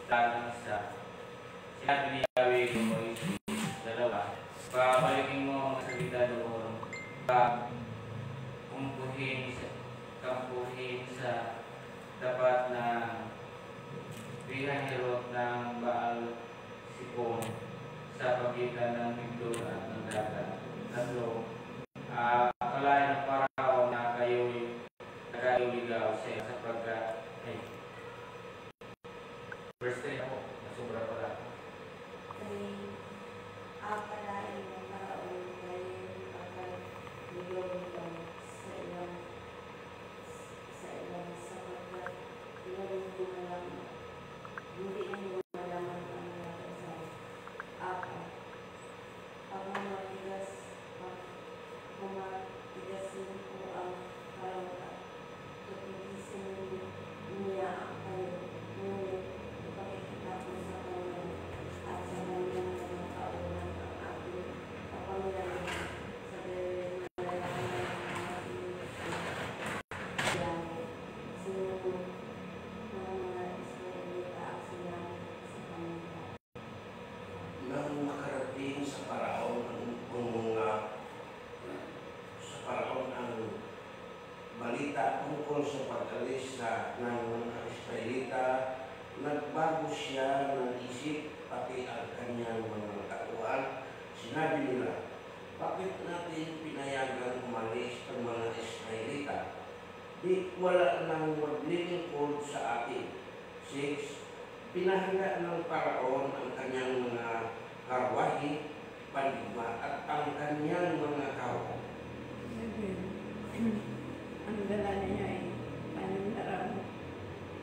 lahat ng isa. Sinabi ni Yahweh kay Moises, dalawa, babalikin mo ang salita doon, kampuhin sa tapat na Pihahiroth ng Baal Sipon sa pagitan ng Migdol at ng dagat. Tatlo, akalain ng Parao na kayo'y nagaligaw siya sapagkat verse 3 ako, nasobra pala. Akalain ng Parao kayo'y nagaligaw sa ilang sapagkat hindi ninyo malaman ang nakasaw. Mamatigasin ko ang Parao at tutugisin niya kayo. Ngunit ipakikita ko sa kanya at sa kanyang mga kaunan ang aking kapangyarihan sa malalaman ng ating Yahweh. Sinunod ng mga Israelita ang sinabi sa kanila. Nang makarating sa Parao ang balita tungkol sa pag-alis ng mga Israelita, nagbago siya ng isip pati ang kanyang mga tauhan. Sinabi nila, bakit natin pinayagang umalis ang mga Israelita? Di wala nang maglilingkod sa atin. 6. Pinahanda ng Paraon ang kanyang mga karwahe, pandigma at ang kanyang mga kawan. Ang dala niya ay panandaraw,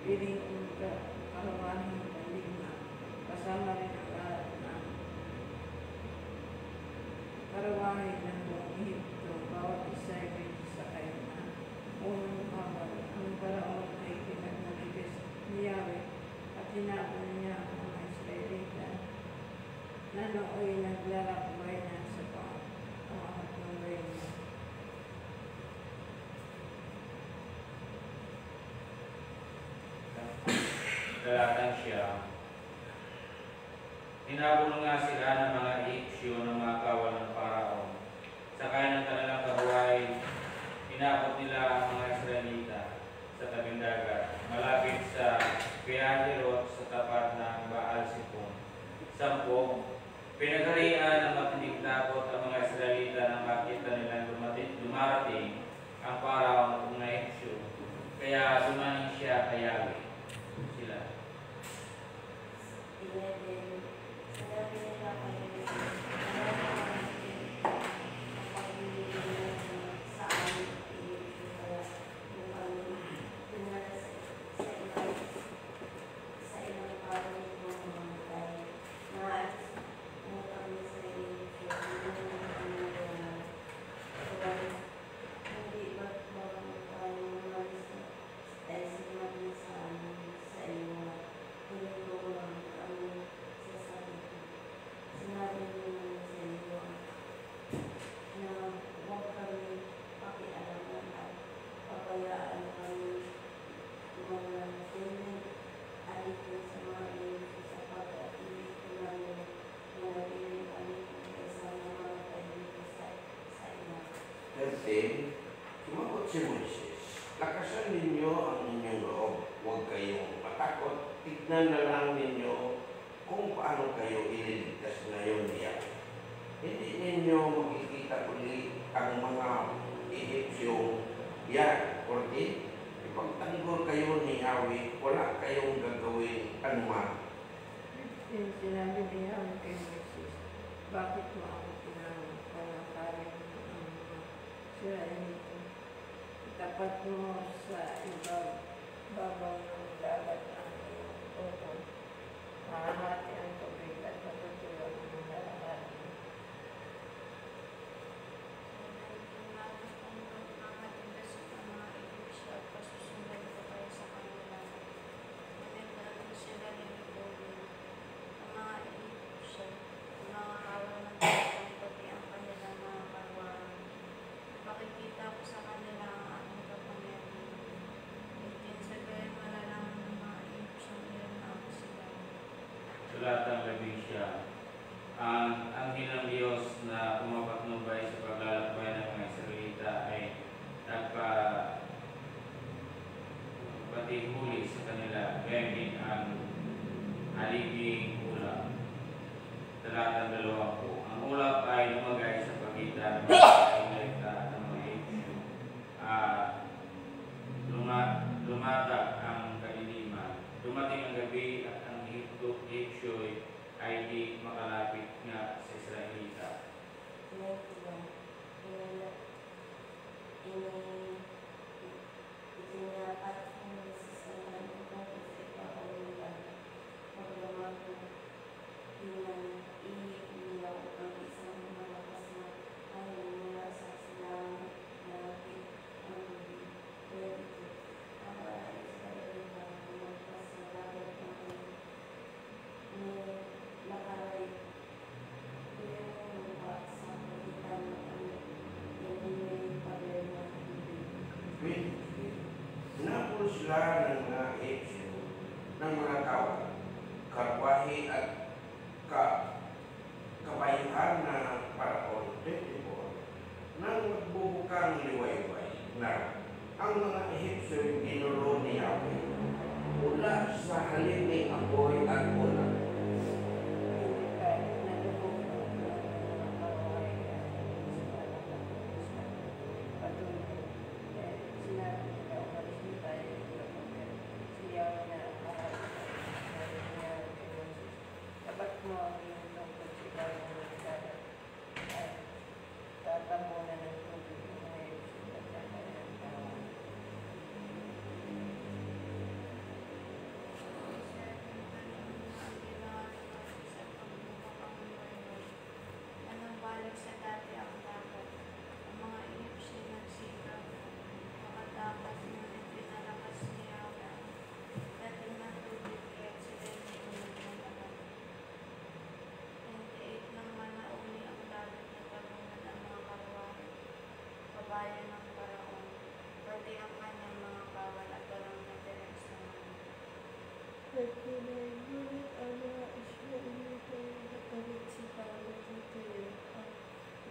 piling ka karwahe, pandigma, kasama rin ang lahat ng karwahe ng buong Ehipto, bawat isa ay may sakay na unang kawal. Ang Paraon ay pinagmaligas ni Yahweh at hinabol niya ang mga Israelita na nooy naglalakbay na sa pangahap ng reyna. Dalatan siya. Hinabol nga sila ng mga Egyptyo ng mga kawal ng Parao. Sakay ng kanilang kahuay, inabot nila ang mga Israelita sa tabing dagat, malapit sa Pihahiroth sa tapat ng Baal Sipon. 10. Pinagharian ng matinding takot ang mga Israelita nang makita nilang dumarating ang Parao ng mga Egyptyo. Kaya dumaning siya kay Yahweh. Sila. 11. Sinabi nila kayo sa amin kaya kung kami tingala sa ilang parang ng mga tayo. Maalis mo kami sa Egypto, hindi ba't bago tayo umalis ay sinabi sa amin sa iyo na hindi ko lang kami sasabi ko. Sinabi naman sa iyo na huwag kami pakialaman at papayaan kami mananatili alitin sa mga Egypto sapagkat hindi ko namin manatili kami kaysa mamatay dito sa iyo. 13. Sumagot si Moises, lakasan ninyo ang inyong loob, huwag kayong matakot, tignan na lang ninyo kung paano kayo ililigtas ngayon niya. Hindi ninyo makikita ulit ang mga Egyptyo yan. 14. Ipagtanggol kayo ni Yahweh, wala kayong gagawin anuman. Sinabi ni Yahweh kay Moises, bakit mo ako pinangkarin ang mga Israelita? Tapat mo sa babaw ng dagat ang iyong tukol. Mahamati ang tubig at matutulog ng lahat. Makikita ko sa kanila ang aking kapangyarihan. Itin sa gayon malalang Talatang 11. Ang anghel ng Diyos na pumapatnubay sa paglalakbay ng mga Israelita ay nagpatihuli sa kanila, gayon din ang haliping ulap. Talatang 20. Ang ulap ay lumagay sa pagitan ng mga Israelita at ng mga Ehipsyo. Lumatag ang kadiliman. Dumating ang gabi at ang Ehipsyo ay di makalapit nga sa Israelita. Itinapat mo sa sandan upang sa ipapalitan. Pagdamag iniiyaw ang isang malakas na hangin mula sa silangan malapit ang tubig. Ang mga Israelita lumagpas sa dagat ng nakaray. Iyong lupa sa pagitan ng hindi may pader na tubig. Hinapol sila ng mga Ehipsyo, ng mga karwahe at kabayuhan na paraon 24 nang magbubukang liwayway na ang mga Ehipsyo ginulo ni Yahweh mula sa haliping apoy at ulan. Balik sa dati ang dagat. Ang mga Ehipsyo nagsikap makatakas ng pinalakas ni Yahweh ang dating ng tubig kaya't sila hinulog ng dagat. 28 nang manauli ang dagat na talunan ang mga karwahe, kabayan ng Paraon, pati ang kanyang mga kawal at walang natirek sa mga. Nagpinagbulit ang mga Israelita na kalit si Pawel dito ang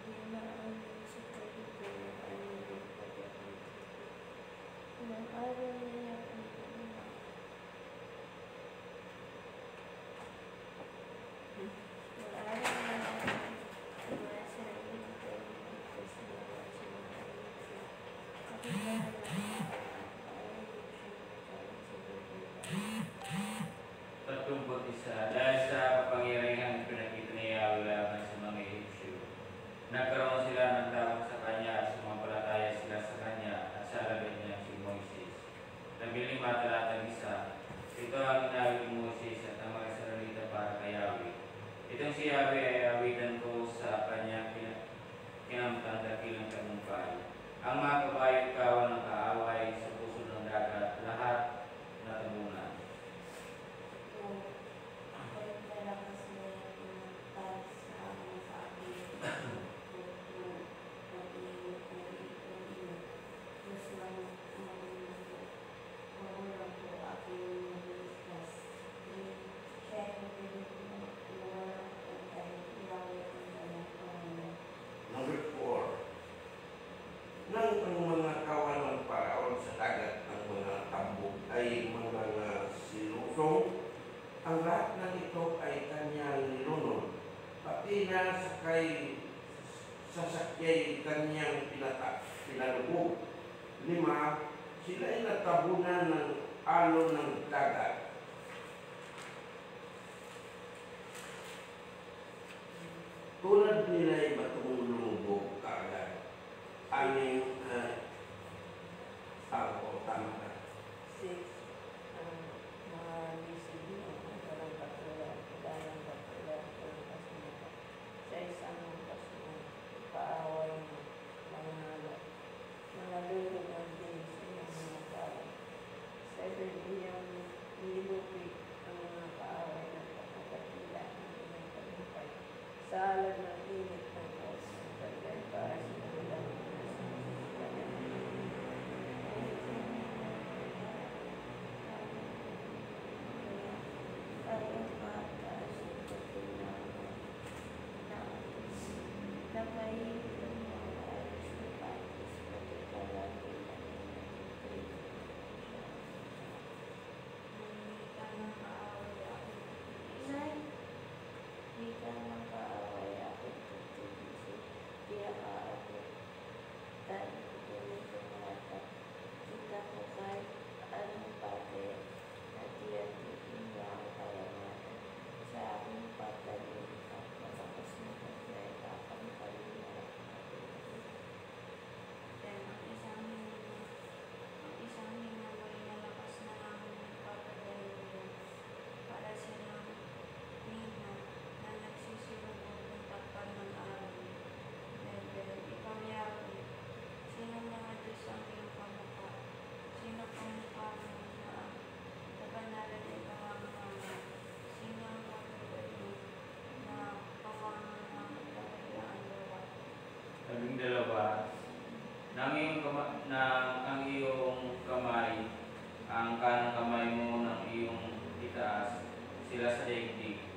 dinaanan sa territory ang naging pagkakulit. Ilang araw niya ang mga Israelita nagpas na sa mga Ehipsyo. Kapag Dahil sa kapangyarihang pinakita ni Yahweh laban sa mga Ehipsyo, nagkaroon sila ng takot sa kanya at sumampalataya sila sa kanya at sa alagad niya si Moises. Labing 5, talatang 1. Ito ang ginawin ni Moises at ang mga Israelita para kay Yahweh. Itong si Yahweh ay awitan ko sa kanyang kinamtang dakilang tagumpay. Ang mga kabayo at kawan ng kaaway sa puso ng dagat, lahat natabunan. Number 4. Nang ang mga kawan ng Paraon sa dagat ng mga tambok ay mga silusong, ang lahat ng ito ay kanyang nilunod, pati na sasakyay kanyang pinalubog. 5. Sila ay natabunan ng alon ng dagat. Tulad nila ay batong lumubog kaagad. Aning tama ka. 6. Ang mga BCD ang walang katulad, dalang katulad, walang kasunod. Sa isang kasunod, kaaway mo, mangalat. Mangalulungan din sa iyong mga kaaway. 7. Iyong nilupit ang mga kaaway ng pagkakatila ng iyong tagumpay. Sa alam ng init ng oras, pagkay para sa kanilang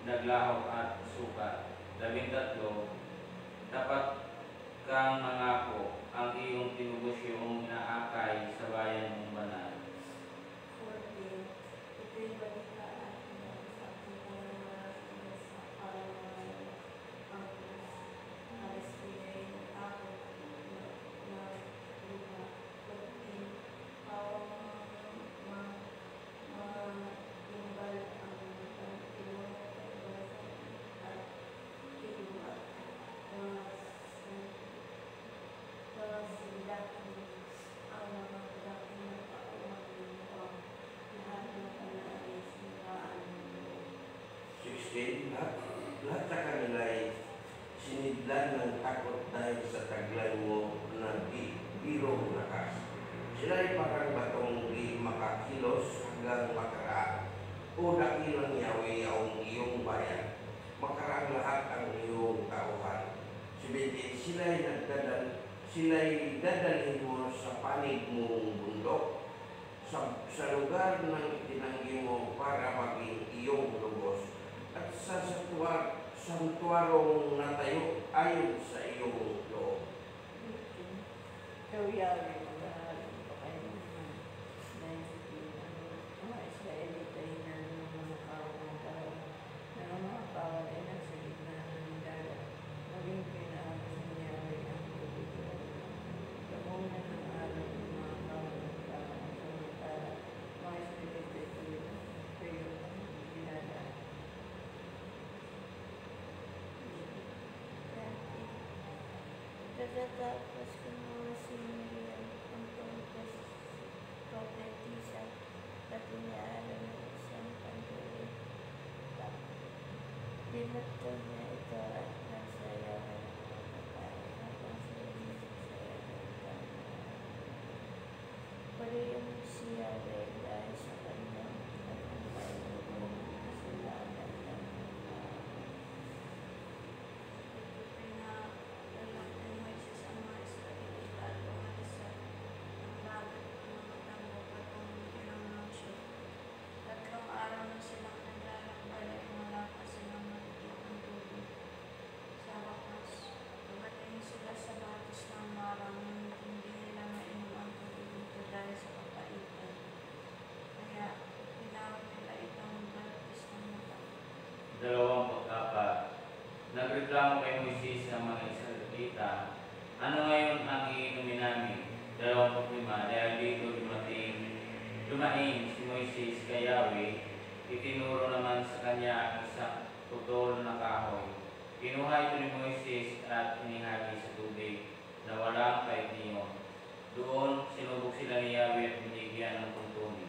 naglahok at sukat. 13, tapat kang mangako ang iyong tinugos inaakay sa bayan mong banal. 14. Ito'y balita at sa ating pangalaman sa karangalan ang nag-espiritu ako na lupa. 14. Matimbal ang Panginoon at kiluwat kasilatan ang mga dating kauman mo lahat ng panay siniraan mo. 16. Lahat sa kanila ay sinidlan ng takot dahil sa taglay mo na birong lakas. Sila ay parang batong di makakilos hanggang makaraan. O dakilang Yahweh ang iyong bayan, makaraan lahat ang iyong tauhan. 17. Sila'y dadalhin mo sa panig mong bundok, sa lugar ng itinanggi mo para maging iyong lubos, at sa santuarong natayo ayon sa iyong loob. Ikaw, Yahweh, mag-aaral pa kayo naman dahil sa mga Israelita ay ng mga kawan na ang mga kawan ay nasa gitna ng dagat. Maging pinaabas ni Yahweh ang tubig na lamunan ng araw ng mga kawan ng kawan samantala mga Israelita ay kayo ang dinadaan. Pagkatapos ko mga si Miriam ang propetisa at inaaral ng isang panduri. Dinatto niya ito at nagsayawan ng mga babae habang sila nagsasayaw ng tama. Pariyon si Yahweh dahil sa kanyang pagkampay ng mga kasalanan ng mga tao. Ito pinaalalak ni Moises ang mga Israelita at umalis sa bagat ng mga tambo patungong ilang nansyo. 3 araw na silang naglalakbay at malakas silang nakikita ng tubig. Sa wakas, dumating sila sa batis ng Mara ngunit hindi nila mainom ang tubig nito dahil sa kapaitan. Kaya tinawag nila itong batis ng mata. 24. Nagreklamo kay Moises ang mga Israelita, ano ngayon ang iinumin namin? 25. Dahil dito dumaing si Moises kay Yahweh, itinuro naman sa kanya ang isang putol na kahoy. Kinuha ito ni Moises at inihagi sa tubig na walang kaitniyon. Doon sinubok sila ni Yahweh at binigyan ng tuntunin.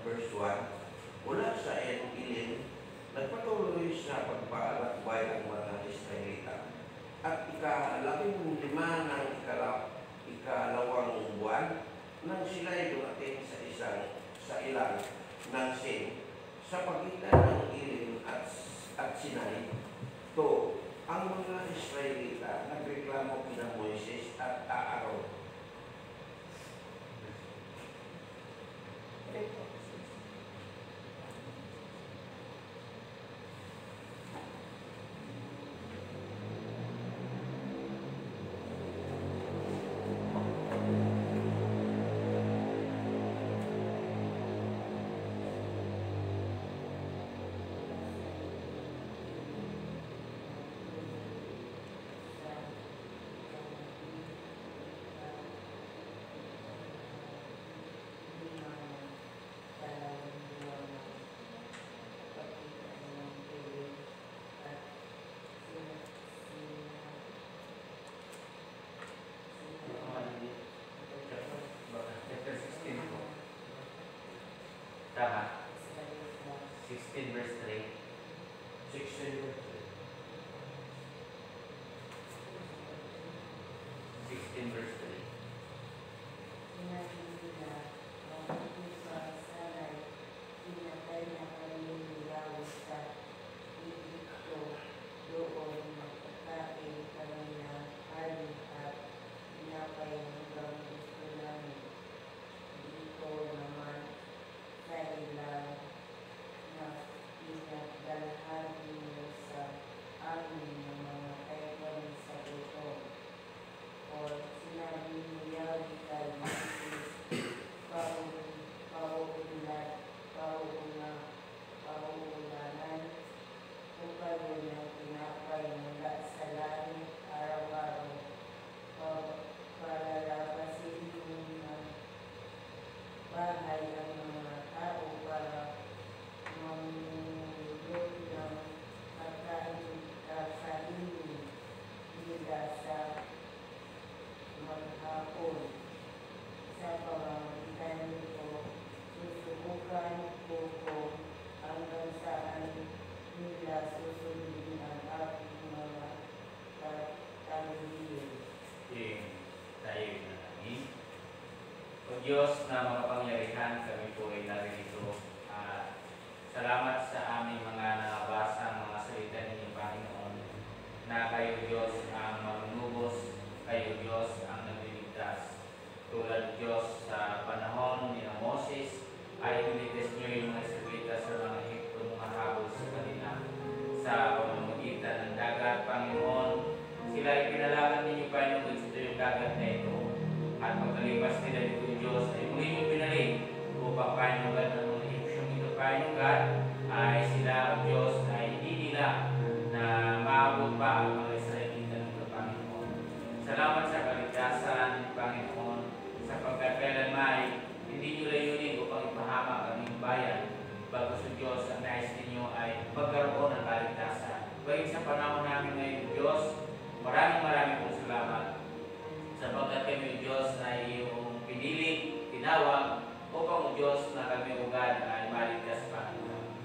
Verse 1. Mula sa En-Ilim, nagpatuloy sa pagpaalakbay ang mga Israelita. At ika-15 ng ikalawang buwan, nang sila'y dumating sa ilang ng Sin, sa pagitan ng Ilim at Sinai. Ang mga Israelita nagreklamo kina Moises at Aaron. 16 verse 3. 16 verse 16 verse 3. Sinabi nila, ang pusa sana'y pinatay na kami ni Yahweh sa Egypto. Doon nakakain kami ng hari at pinapay hanggang gusto namin. Dito naman sa ilang na pinagdalhan ninyo sa amin ng mga kaiwan sa gutom. Or sinabi ni Yahweh kay Moses, pauulanan ko kayo ng tinapay mula sa langit araw-araw. Palalabasin mo ng bahay ang mga tao para mamulot ng kasainin nila sa maghapon. Sa pamamagitan nito, susubukan ko kung hanggang saan nila susundin ang aking mga katangian. Tayo na namin. O Diyos na makapangyarihan, kami po ay narito. Salamat sa aming mga nakabasa, mga salita ninyo, Panginoon, na kayo Diyos ang manunubos, kayo Diyos ang nagliligtas. Tulad Diyos sa panahon ni Moses, ay iniligtas niyo yung mga Israelita sa mga Ehipto, mga habol sa kanila. Sa pamamagitan ng dagat, Panginoon, sila ay pinalakan ninyo, Panginoon, sa yung dagat na ito. At pagkalipas nila dito, Diyos, ay muli yung binalik upang Panginoon ng mga Egyptian ito, Panginoon, ay sila, Diyos, ay hindi nila na maabot pa ang mga Israelita nito, Panginoon. Salamat sa kaligtasan, Panginoon, sapagkat kailanman hindi nyo layunin upang ipahamak ang inyong bayan. Bago sa Diyos, ang nais ninyo ay magkaroon ng kaligtasan. Bagay sa panahon namin ngayon, Diyos, maraming pong salamat. Sapagkat kami, Diyos, ay iyong pinili, tinawag, upang Diyos na kami ugad ay maligtas, Panginoon.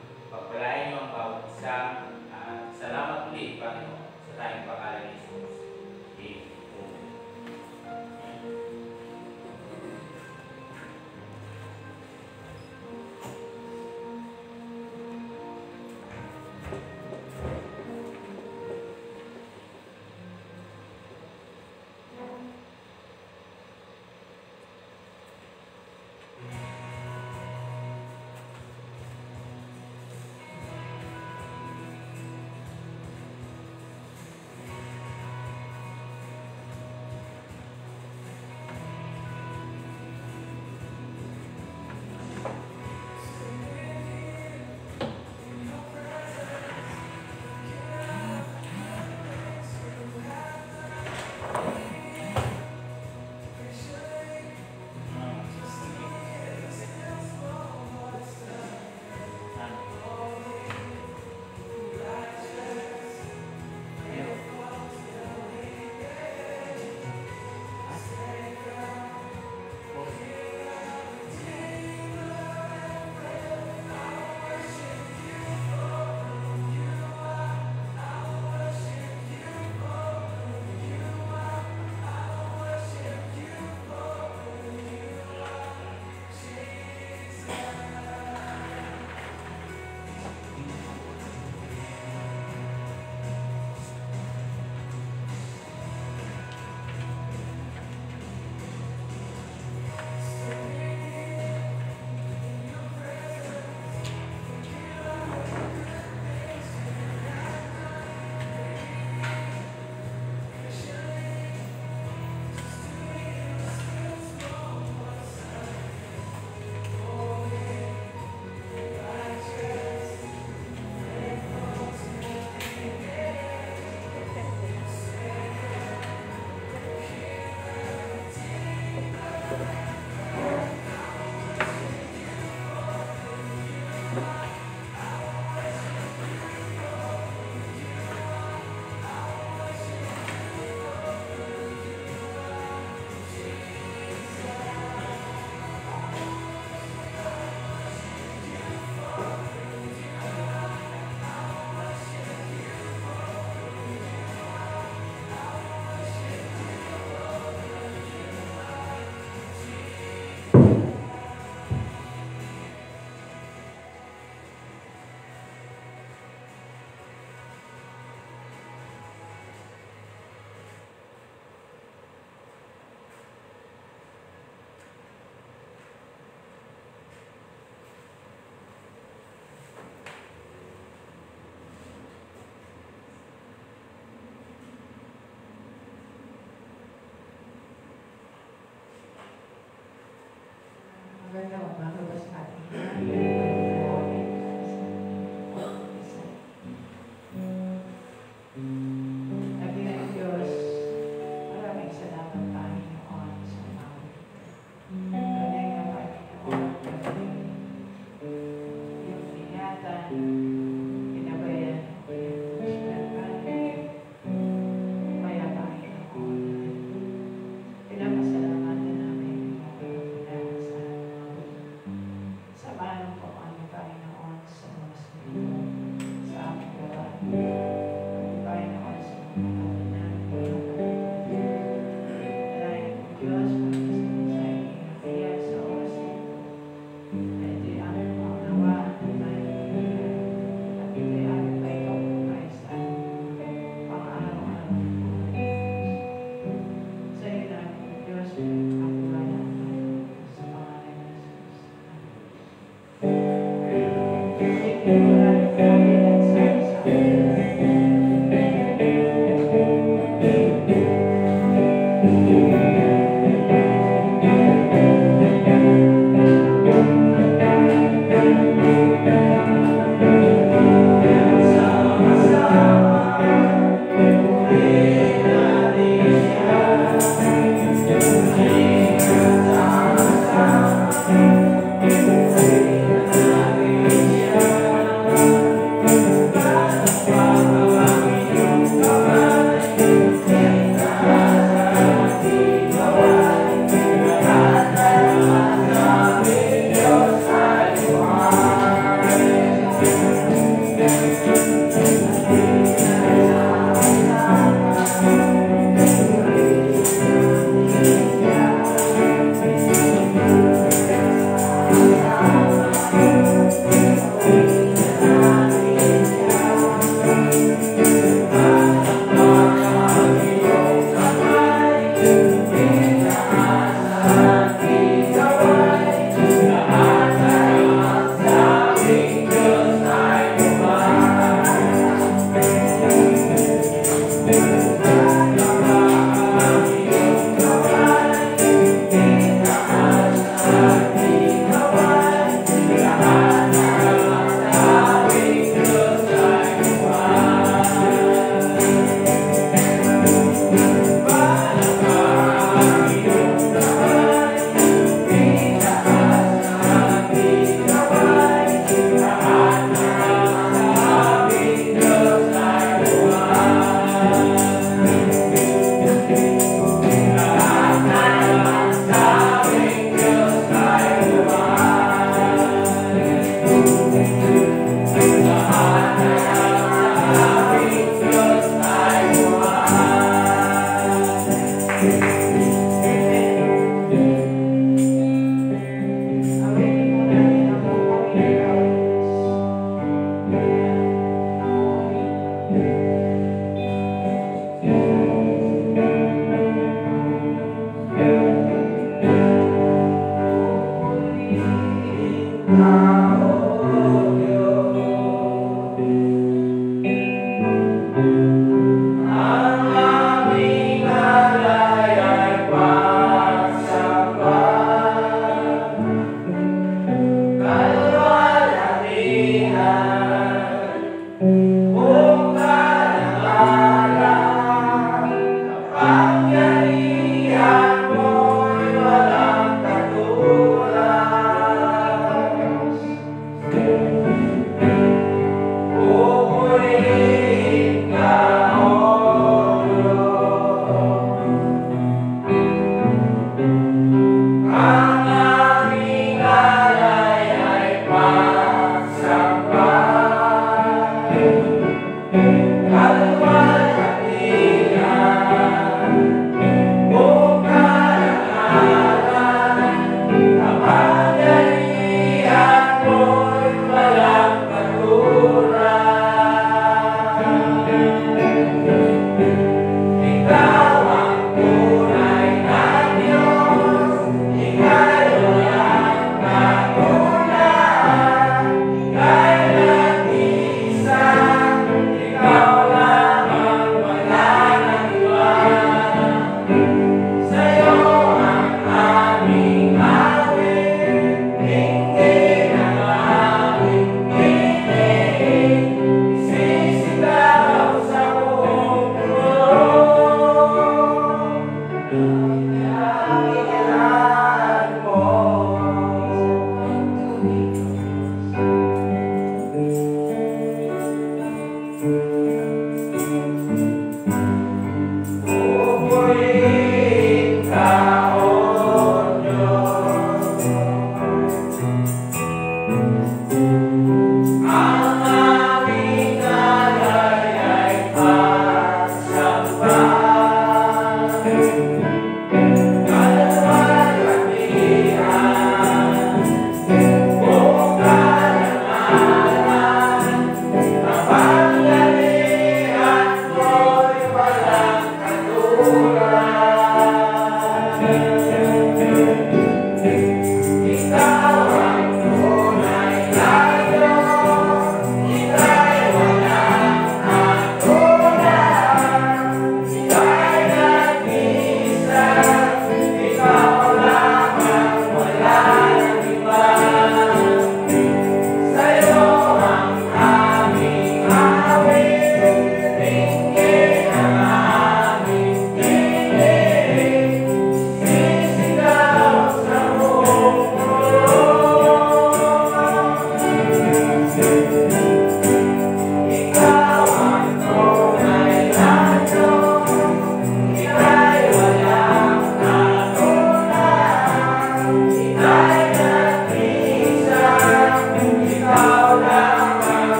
Sa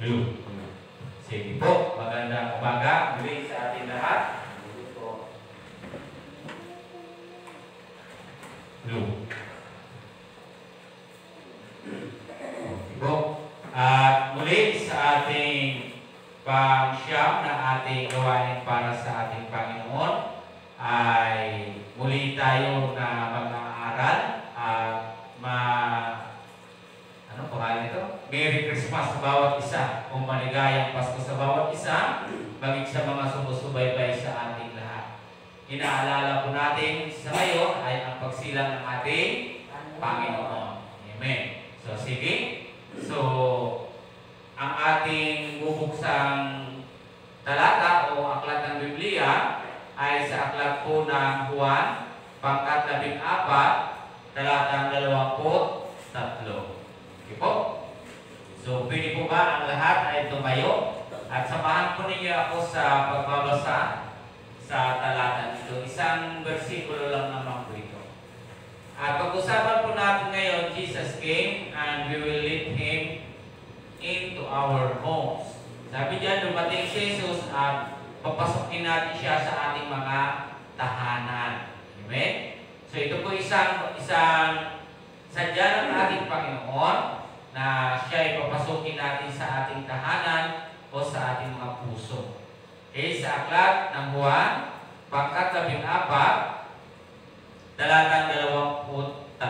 Blue. Sige po, magandang umaga muli sa ating lahat. Blue. Po. At muli sa ating pang-siyam na ating gawain para sa ating Panginoon ay muli tayo na mag-aaral at ano pangalan ito? Merry Christmas sa bawat isa o maligayang Pasko sa bawat isa, bagit sa mga sumusubaybay sa ating lahat. Inaalala po natin sa ngayon ay ang pagsilang ng ating Panginoon. Amen. So sige. So, ang ating bubuksang talata o aklat ng Biblia ay sa aklat po ng Juan, pangkat 14, talatang 23. Okay po? So, pwede po ba ang lahat ay tumayo? At samahan po ninyo ako sa pagbabasa sa talata nito. Isang versikulo lang naman po ito. At pag-usapan po natin ngayon, Jesus came and we will lead Him into our homes. Sabi diyan, dumating si Jesus at papasokin natin siya sa ating mga tahanan. Amen? So ito po isang sadya ng ating Panginoon na siya ay papasokin natin sa ating tahanan o sa ating mga puso. Okay, sa aklat ng Juan, pangkat 14, talatang 23.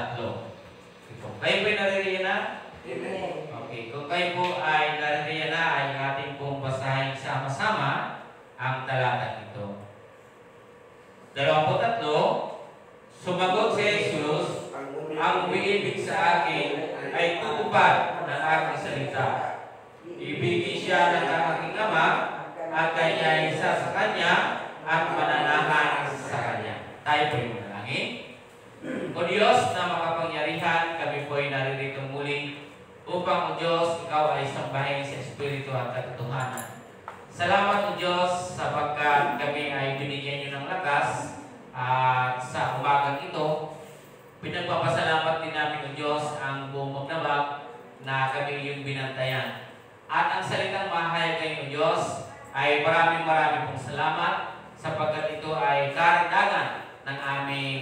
Kung kayo po'y naririyan na? Amen. Okay. Kung kayo po ay naririyan na, ay ating pong basahin sama-sama ang talata ito. 23. Sumagot si Jesus, ang umiibig sa akin ay tutupad ng aking salita. Ibigin siya ng aking Ama at kanya ay isa sa kanya at mananahan sa kanya. Tayo po yung manalangin. O Diyos na makapangyarihan, kami po ay naririto muli upang o Diyos, Ikaw ay sambahin sa Espiritu at katotohanan. Salamat o Diyos sapagkat kami ay binigyan niyo ng lakas at sa umagang ito, pinagpapasalamat din namin o Diyos ang buong magnabag na kami yung binantayan. At ang salitang mahal kayo o Diyos ay maraming pong salamat sapagkat ito ay karagdagan ng aming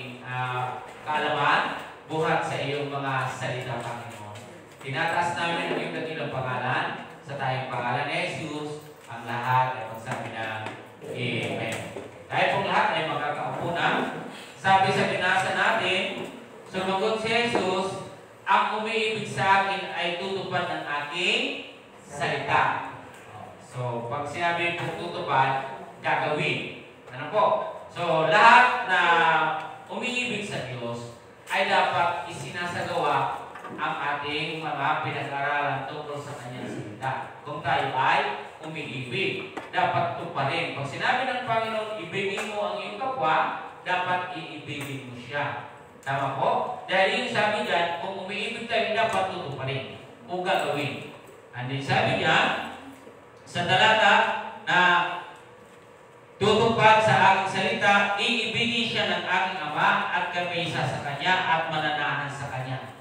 kaalaman buhat sa iyong mga salita, Panginoon. Tinataas namin ang iyong dakilang pangalan sa tayong pangalan ni Jesus, ang lahat ay magsabi ng Amen. Tayo pong lahat ay magkakaupo na. Sabi sa binasa natin, sumagot si Jesus, ang umiibig sa akin ay tutupad ng aking salita. So, pag sinabi po tutupad, gagawin. Ano po? So, lahat na umiibig sa Diyos ay dapat isinasagawa ang ating mga pinag-aralan tungkol sa Kanyang salita. Kung tayo ay umiibig, dapat tuparin. Pag sinabi ng Panginoon, ibigin mo ang iyong kapwa, dapat iibigin mo siya. Tama po? Dahil yung sabi dyan, kung umiibig tayo, dapat tutuparin o gagawin. And then sabi niya, sa talata na tutupad sa aking salita, iibigin siya ng aking Ama at kami isa sa Kanya at mananahan sa Kanya.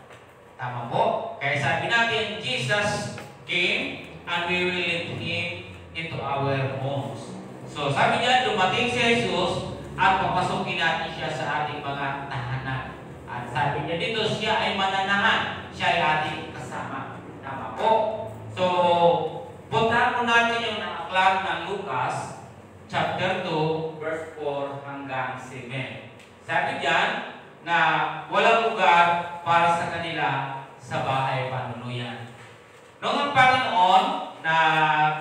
Tama po? Kaya sabi natin, Jesus came and we will lead Him into our homes. So sabi niya, dumating si Jesus at papasukin natin siya sa ating mga tahanan. At sabi niya dito, siya ay mananahan. Siya ay ating kasama. Tama po? So, puntahan po natin yung aklat ng Lucas, chapter 2, verse 4 hanggang 7. Sabi diyan na walang lugar para sa kanila sa bahay panunuyan. Noong ang Panginoon, na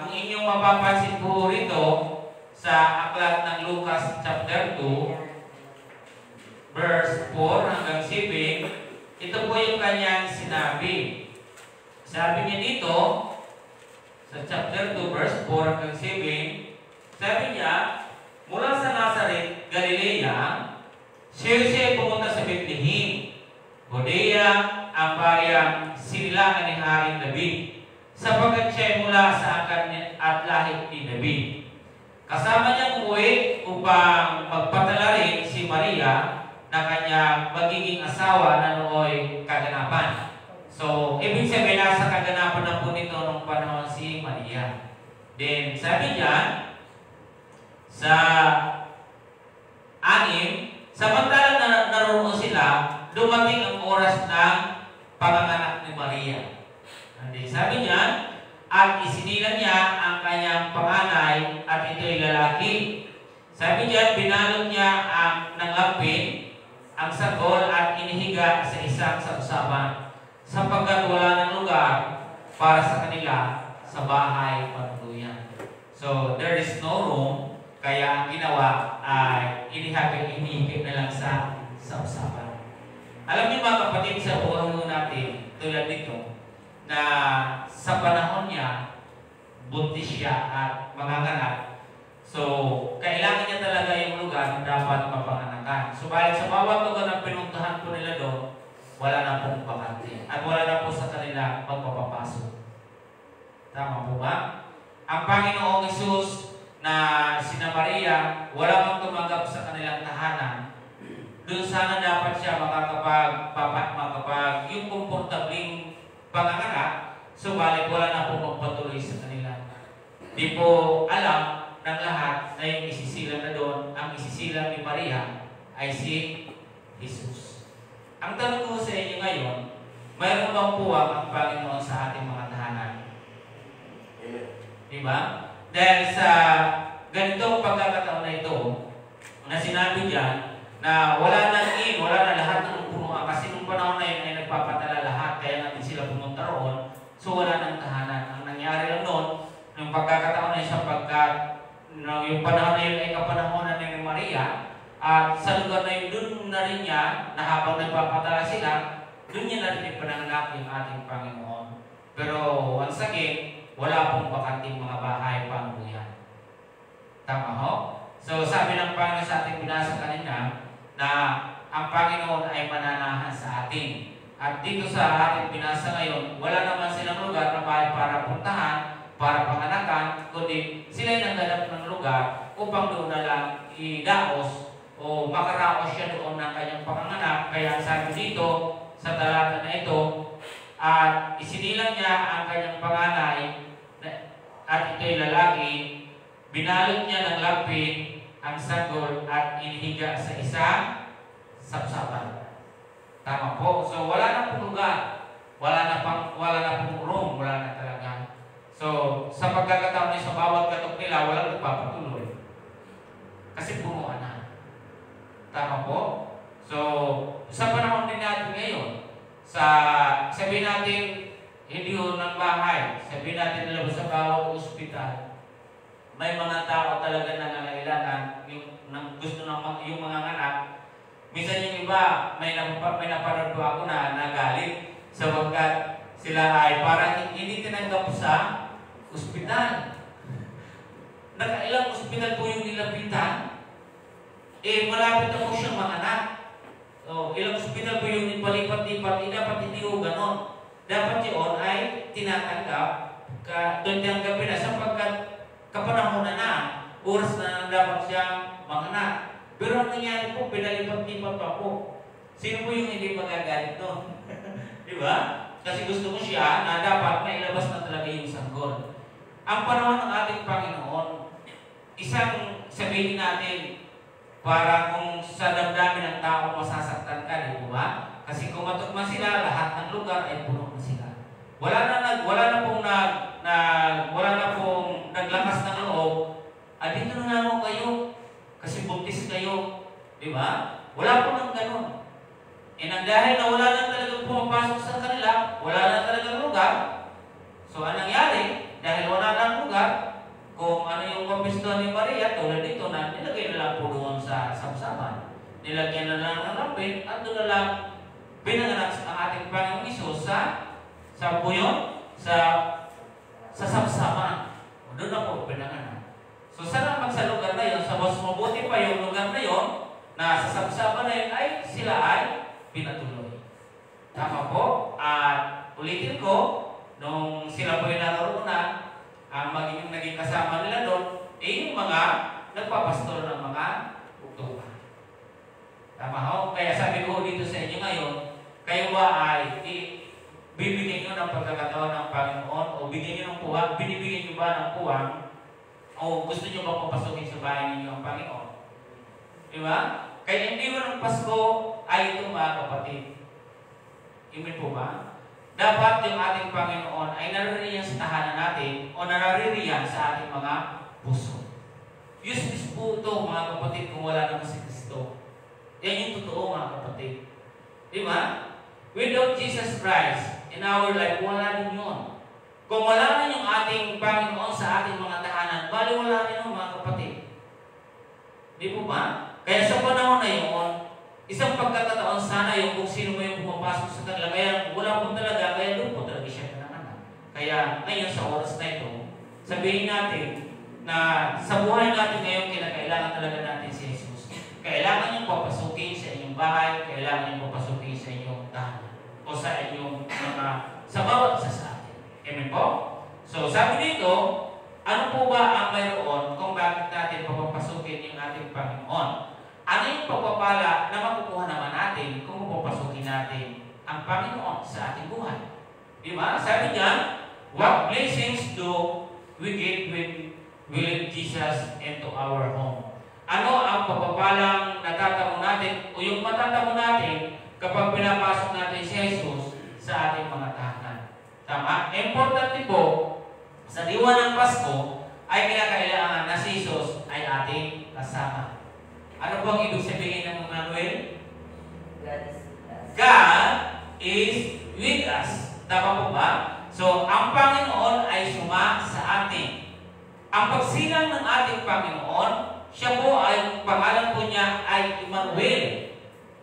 kung inyong mapapansin po rito sa aklat ng Lucas chapter 2, verse 4 hanggang 7, ito po yung kanyang sinabi. Sabi niya dito, sa chapter 2, verse 4 hanggang 7, sabi niya, mula sa Nazaret, Galilea, si Jose pumunta sa Bethlehem, Judea, ang bayang sinilangan ni Haring David, sapagkat siya ay mula sa angkan at lahi ni David. Kasama niya umuwi upang magpatala rin si Maria na kanyang magiging asawa na nooy kaganapan. So, ibig sabihin nasa kaganapan na po nito nung panahon si Maria. Then, sabi diyan, sa 6, samantalang naroon sila, dumating ang oras ng panganganak ni Maria. And then, sabi niya, at isinilang niya ang kanyang panganay at ito'y lalaki. Sabi niya, binalot niya ng lapin ang sagol at inihiga sa isang sabsaban sapagkat wala ng lugar para sa kanila sa bahay patuluyan. So, there is no room, kaya ang ginawa ay inihigit na lang sa sabsaban. Alam niyo mga kapatid, sa buhay natin, tulad nito, na sa panahon niya, buntis siya at manganganak. So, kailangan niya talaga yung lugar na dapat mapanganakan. Subalit sa bawat lugar na pinuntahan po nila doon, wala na pong bakante. At wala na po sa kanila magpapapasok. Tama po ba? Ang Panginoong Hesus na sina Maria, wala mang tumanggap sa kanilang tahanan. Doon sana dapat siya makapag yung komportabling panganganak, subalit wala na po magpatuloy sa kanila. Di po alam ng lahat na yung isisilang na doon, ang isisilang ni Maria ay si Jesus. Ang tanong ko sa inyo ngayon, mayroon bang puwang ang Panginoon sa ating mga tahanan? Diba? Dahil sa ganitong pagkakataon na ito, na sinabi diyan, na wala na lahat ng punuan kasi nung panahon na yun ay nagpapatala lahat, kaya natin sila pumunta roon, so wala ng tahanan. Ang nangyari lang noon, nung pagkakataon na yun sapagkat yung panahon na yun ay kapanahonan ni Maria, at sa lugar na yun, doon na rin niya, na habang nagpapatala sila, doon niya na rin ipananganak yung ating Panginoon. Pero once again, wala pong bakanting mga bahay pang buyan. Tama ho? So sabi ng Panginoon sa ating binasa kanina, na ang Panginoon ay mananahan sa atin. At dito sa ating binasa ngayon, wala naman silang lugar na bahay para puntahan, para panganakan, kundi sila ay naghanap ng lugar upang doon na lang idaos o makaraos siya doon ng kanyang panganganak. Kaya sabi dito sa talata na ito, at isinilang niya ang kanyang panganay at ito'y lalaki, binalot niya ng lapin ang sagol at inihiga sa isang sabsaban. Tama po. So wala na pong lugar, wala na pong room, wala na talaga. So sa pagkakataon sa bawat katok nila, walang nagpapatuloy. Kasi punuan na. Tama po. So sa panahon din natin ngayon, sabihin natin hindi yun ng bahay, sabihin natin nila sa bawat ospital, may mga tao talaga na nangangailangan yung gusto ng yung mga anak. Minsan yung iba, may napanood po ako na nagalit sapagkat sila ay parang hindi tinanggap sa ospital. Nakailang ospital po yung nilapitan. Malapit na po siyang manganak. Ilang ospital po yung ipalipat-lipat, dapat hindi po ganon. Dapat yun ay tinatanggap, tinanggapin na sapagkat kapanahonan na, oras na dapat siyang manganak. Pero ang nangyari po, pinalipat-lipat pa po. Sino po yung hindi magagalit doon? Di ba? Kasi gusto ko siya na dapat mailabas na talaga yung sanggol. Ang panahon ng ating Panginoon, isang sabihin natin, para kung sa damdamin ng tao masasaktan ka, di ba? Kasi kung matugma sila, lahat ng lugar ay puno na sila. Wala na pong naglakas ng loob. Dito na lang kayo kasi buntis kayo, di ba? Wala po nang ganun. Nang dahil na wala na talagang pumapasok sa kanila, wala na talagang lugar. So anong nangyari? Dahil wala na lugar, kung ano yung kapistuhan ni Maria, tulad dito na nilagay na lang po doon sa sabsaban. Nilagyan na lang ng lapin at doon na lang pinanganak ang ating Panginoong Hesus sa puyon, sa sabsaban. Doon na po pinanganak. So salamat sa lugar na yun, sa mas mabuti pa yung lugar na yun, na sa sabsaban na yun ay sila ay pinatuloy. Tama po. At ulitin ko, nung sila po yung naroon na, ang naging kasama nila doon, yung mga nagpapastor ng mga tupa. Tama ho? Kaya sabi ko dito sa inyo ngayon, kayo ba ay bibigyan nyo ng pagkakataon ng Panginoon o bigyan nyo ng puwang, binibigyan nyo ba ng puwang O gusto nyo ba papasukin sa bahay ninyo ang Panginoon? Di ba? Kaya hindi mo ng Pasko ay ito mga kapatid. Amen po ba? Dapat yung ating Panginoon ay naririyan sa tahanan natin o naririyan sa ating mga puso. Useless po ito mga kapatid kung wala naman si Kristo. Yan yung totoo mga kapatid. Di ba? Without Jesus Christ in our life, wala din yun. Kung wala na yung ating Panginoon sa ating mga tahanan, bali wala rin yun mga kapatid. Di po ba? Kaya sa panahon na yun, isang pagkakataon sana yung kung sino mo yung pumapasok sa kanila. Kaya wala po talaga, kaya doon po talaga siya pinanganak. Kaya ngayon sa oras na ito, sabihin natin na sa buhay natin ngayon, kinakailangan talaga natin si Jesus. Kailangan niyong papasukin sa inyong bahay, kailangan niyong papasukin sa inyong tahanan o sa inyong mga, sa bawat isa sa atin. Amen po? So sabi dito, ano po ba ang mayroon kung bakit natin papapasukin yung ating Panginoon? Ano yung pagpapala na makukuha naman natin kung papasukin natin ang Panginoon sa ating buhay? Diba? Sabi niya, what blessings do we get when we let Jesus into our home? Ano ang pagpapalang natatamo natin o yung matatamo natin kapag pinapasok natin si Jesus sa ating mga tahanan? Tama? Importante po, sa diwa ng Pasko ay kinakailangan na si Jesus ay ating kasama. Ano bang ibig sabihin ng Emmanuel? God is with us. Tama po ba? So, ang Panginoon ay suma sa atin. Ang pagsilang ng ating Panginoon, siya po ay, pangalan po niya ay Emmanuel.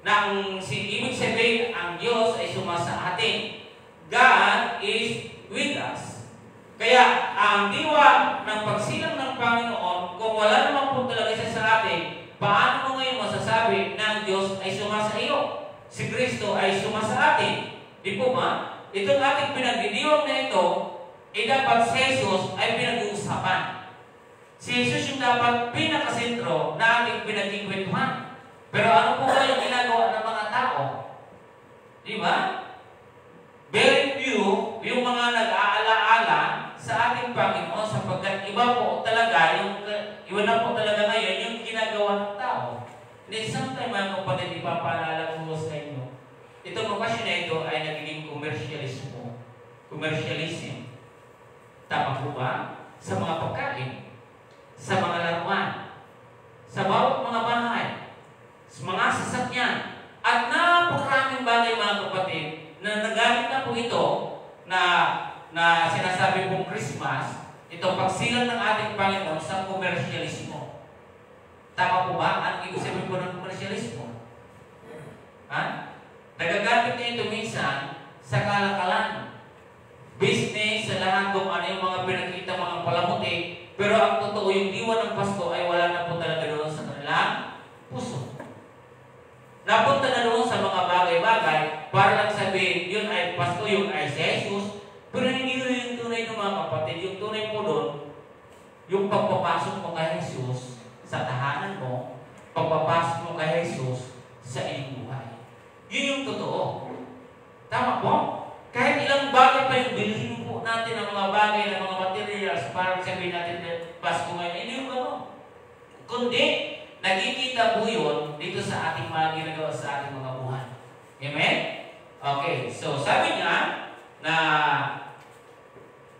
Nang ibig sabihin, ang Diyos ay suma sa atin. God is with us. Kaya, ang diwa ng pagsilang ng Panginoon, kung wala naman po talaga siya sa atin, paano mo ngayon masasabi na ang Diyos ay suma sa iyo? Si Kristo ay suma sa atin. Di po ba? Itong ating pinagdidiwang na ito, dapat si Jesus ay pinag-uusapan. Si Jesus yung dapat pinakasentro na ating pinagkikwentuhan. Pero ano po ba yung ginagawa ng mga tao? Di ba? Very few yung mga nag-aala-ala sa ating Panginoon sapagkat iba po talaga, iba na po talaga ngayon yung ginagawa ng tao. And then sometimes mga kapatid, ipapaalala ko sa inyo, itong okasyon na ito ay nagiging commercialism. Tama po ba? Sa mga pagkain, sa mga laruan, sa bawat mga bahay, sa mga sasakyan, at napakaraming bagay mga kapatid na nagamit na po ito na sinasabi pong Christmas, itong pagsilang ng ating Panginoon sa komersyalismo. Tama po ba? Ang ibig sabihin po ng komersyalismo? Ha? Nagagamit niya ito minsan sa kalakalan. Business, sa lahat kung ano yung mga pinakita, mga palamuti, pero ang totoo, yung diwa ng Pasko ay wala na po talaga doon sa kanilang puso. Napunta na doon sa mga bagay-bagay para lang sabihin, yun ay Pasko, yun ay si Jesus, pero hindi rin yung tunay ng mga kapatid. Yung tunay po doon, yung pagpapasok mo kay Jesus sa tahanan mo, pagpapasok mo kay Jesus sa iyong buhay. Yun yung totoo. Tama po? Kahit ilang bagay pa yung bilhin po natin ng mga bagay, ng mga materials para sabihin natin na Pasko ngayon, hindi yung gano'n. Kundi, nagkikita po yun dito sa ating mga ginagawa sa ating mga buhay. Amen? Okay, so sabi niya na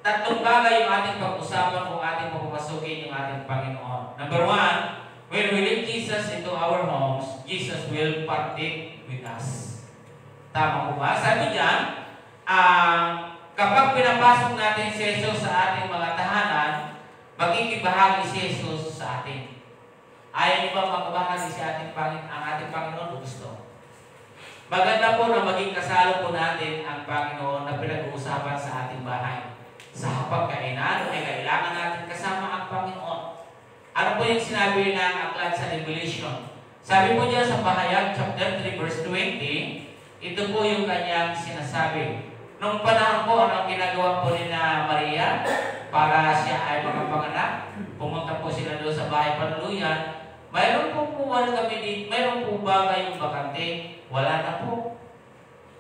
tatlong bagay yung ating pag-usapan kung ating papapasukin yung ating Panginoon. Number one, when we lead Jesus into our homes, Jesus will partake with us. Tama po ba? Sabi niya, kapag pinapasok natin si Jesus sa ating mga tahanan, magkikibahagi si Jesus sa atin. Ayaw niyo ba magbahagi si ang ating Panginoon? Gusto. Maganda po na maging kasalo po natin ang Panginoon na pinag-uusapan sa ating bahay. Sa hapagkainan, ay kailangan natin kasama ang Panginoon. Ano po yung sinabi ng aklat sa Revelation? Sabi po diyan sa Pahayag, chapter 3, verse 20, ito po yung kanyang sinasabi. Nung panahon po, anong ginagawa po ni na Maria para siya ay makapanganak? Pumunta po sila doon sa bahay panuluyan. Mayroon po kami dito, mayroon po ba kayong bakante? Wala na po.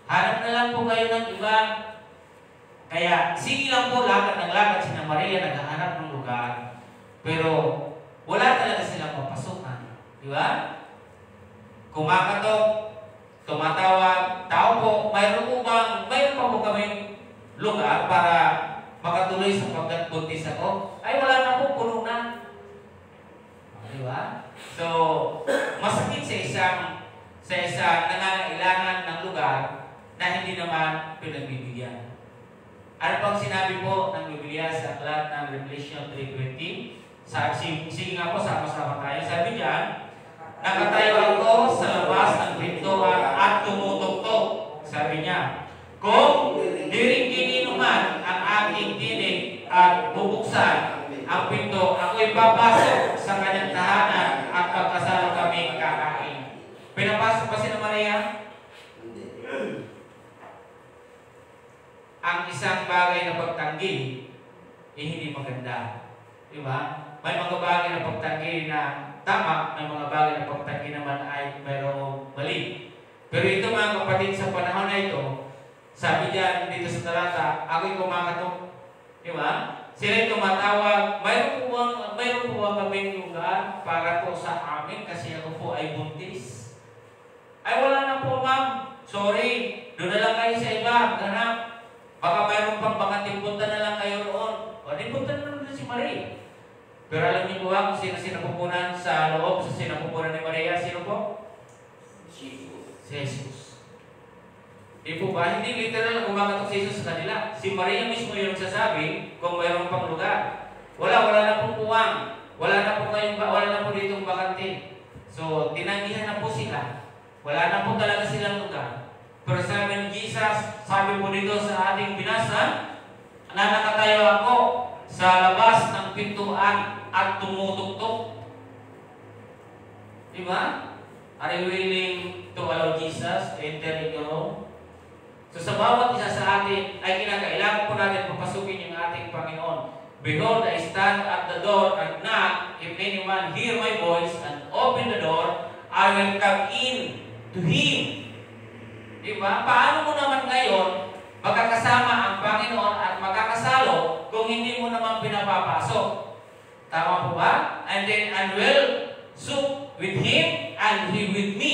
Hanap na lang po kayo ng iba. Kaya, sige lang po, lakad ng lakad si na Maria, naghahanap ng lugar. Pero wala talaga silang mapasukan. Di ba? Kumakatok, tumatawag, tao po, mayroon pa po kaming lugar para makatuloy sa pagbuntis ako? Ay, wala na po, puno na. Di ba? So, masakit sa isang nangangailangan ng lugar na hindi naman pinagbibigyan. Ano pang sinabi po ng Biblia sa aklat ng Revelation 3:20? Sige nga po, sama-sama tayo. Sabi diyan, nakatayo ako sa labas ng pintuan at tumutugtog. Sabi niya, kung diringginin man ang aking tinig at bubuksan ang pinto, ako'y papasok sa kanyang tahanan at pagkasalo kami kakain. Pinapasok ba si Maria? Ang isang bagay na pagtanggi, hindi maganda. Di ba? May mga bagay na pagtanggi na tama, may mga bagay na pagtanggi naman ay mayroong mali. Pero ito mga kapatid, sa panahon na ito, sabi diyan dito sa talata, ako'y kumakatok. Di ba? Sila'y tumatawag, mayroon po ba kaming lugar para po sa amin kasi ako po ay buntis? Ay wala na po ma'am, sorry, doon na lang kayo sa iba, ganap. Baka mayroon pang bakante, punta na lang kayo roon. O di punta na lang si Maria. Pero alam niyo po ba kung sino sinapupunan sa loob sa sinapupunan ni Maria? Sino po? Si Jesus. Di po ba? Hindi literal na kumakatok si Jesus sa kanila. Si Maria mismo yung nagsasabi kung mayroon pang lugar. Wala na po puwang. Wala na po ditong bakante. So, tinanggihan na po sila. Wala na po talaga silang lugar. Pero sabi ni Jesus, sabi po dito sa ating binasa, na nakatayo ako sa labas ng pintuan at tumutugtog. Diba? Are you willing to allow Jesus to enter in your home? So sa bawat isa sa atin ay kinakailangan po natin papasukin yung ating Panginoon. Behold, I stand at the door and knock. If anyone hear my voice and open the door, I will come in to him. Diba? Paano mo naman ngayon magkakasama ang Panginoon at magkakasalo kung hindi mo naman pinapapasok? Tama po ba? And then, and will sup with him and he with me.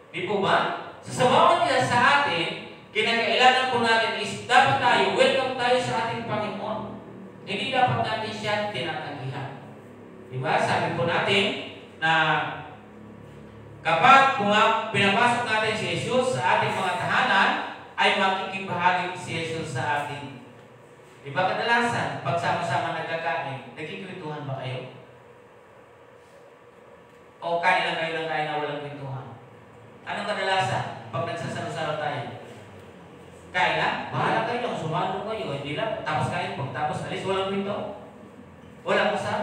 Di po ba? So, sa bawat isa sa atin, kinakailangan po natin is dapat tayo, welcome tayo sa ating Panginoon. Hindi dapat natin siya tinatanggihan. Diba? Sabi po natin na kapag pinapasok natin si Jesus sa ating mga tahanan, ay makikibahagi si Jesus sa atin. Diba kadalasan, pag sama-sama nagkakain, nagkikwentuhan ba kayo? O kain lang kayo ng kain na walang kwentuhan? Anong kadalasan pag nagsasalo-salo tayo? Kain lang? Bahala kayo lang, sumalo kayo, hindi lang. Tapos kain, pagtapos alis, walang kwento. Walang usap.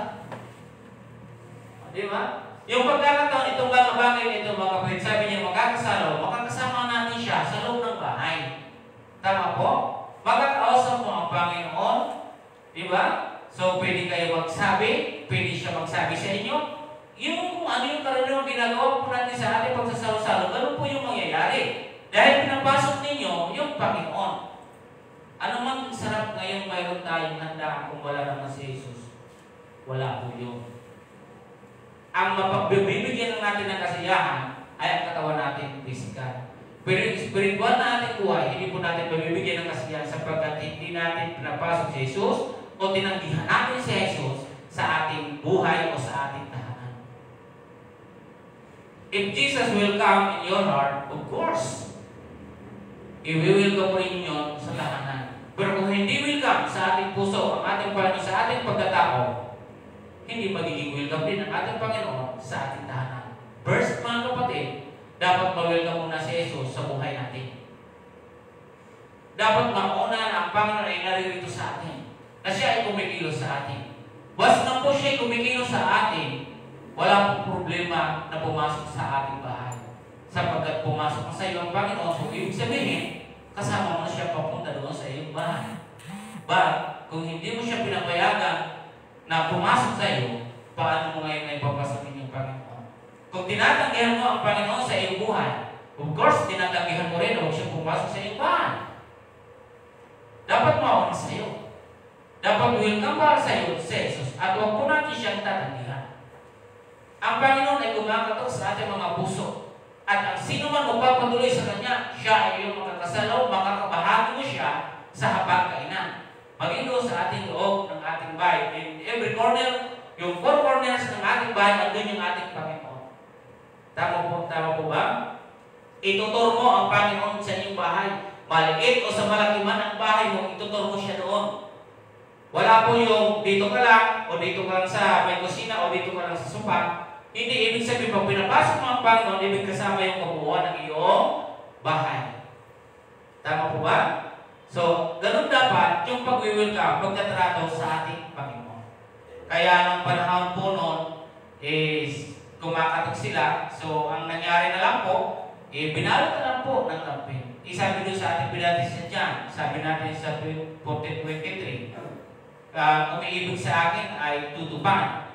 Diba? Yung pagkakataon, itong mga bagay nito, mga kapatid, sabi niya, makakasama natin siya sa loob ng bahay. Tama po? Magkakausap mo ang Panginoon. Diba? So, pwede kayo magsabi, pwede siya magsabi sa inyo. Yung kung ano yung karaniwang ginagawa po natin sa ating pagsasalo-salo, ganun po yung mangyayari. Dahil pinapasok ninyo yung Panginoon. Ano man sarap ngayon mayroon tayong handa kung wala naman si Jesus? Wala po yun. Ang mapagbibigyan natin ng kasiyahan ay ang katawan natin physical. Pero yung spiritual na ating buhay, hindi po natin mabibigyan ng kasiyahan sapagkat hindi natin pinapasok si Jesus o tinanggihan natin si Jesus sa ating buhay o sa ating tahanan. If Jesus will come in your heart, of course, He will welcome rin yun sa tahanan. Pero kung hindi welcome sa ating puso, ang ating Panginoon sa ating pagkatao, hindi magiging welcome din ang ating Panginoon sa ating tahanan. First, mga kapatid, dapat ma-welcome muna si Jesus sa buhay natin. Dapat mauna na ang Panginoon ay naririto sa atin, na siya ay kumikilos sa atin. Once na po siya ay kumikilos sa atin, wala pong problema na pumasok sa ating bahay. Sapagkat pumasok na sa iyo ang Panginoon, so ibig sabihin, kasama mo na siya papunta doon sa iyong bahay. But, kung hindi mo siya pinapayagan na pumasok sa iyo, paano mo ngayon ay papasakin yung Panginoon? Kung tinatanggihan mo ang Panginoon sa iyong buhay, of course, tinatanggihan mo rin na huwag siyang pumasok sa iyong bahay. Dapat mauna sa iyo. Dapat welcome para sa iyo si Jesus at huwag po natin siyang tatanggihan. Ang Panginoon ay kumakatok sa ating mga puso. At ang sino man magpapatuloy sa Kanya, siya ay iyong makakasalaw, makakabahagi mo siya sa hapagkainan. Maging doon sa ating loob ng ating bahay. In every corner, yung four corners ng ating bahay, andun yung ating Panginoon. Tama po ba? Ituturo mo ang Panginoon sa inyong bahay. Maliit o sa malaki man ang bahay mo, ituturo mo siya doon. Wala po yung dito ka lang, o dito ka lang sa may kusina, o dito ka lang sa sopa. Hindi ibig sabihin, pag pinapasok mo ang Panginoon, ibig kasama yung kabuuan ng iyong bahay. Tama po ba? So, ganun dapat yung pag-welcome, pagkatrato sa ating Panginoon. Kaya nung panahon po noon, is kumakatok sila. So, ang nangyari na lang po, binalot na lang po ng lampin. Isabi doon sa ating pinatis dyan, sabi natin sa 14:23, umiibig sa akin ay tutupan.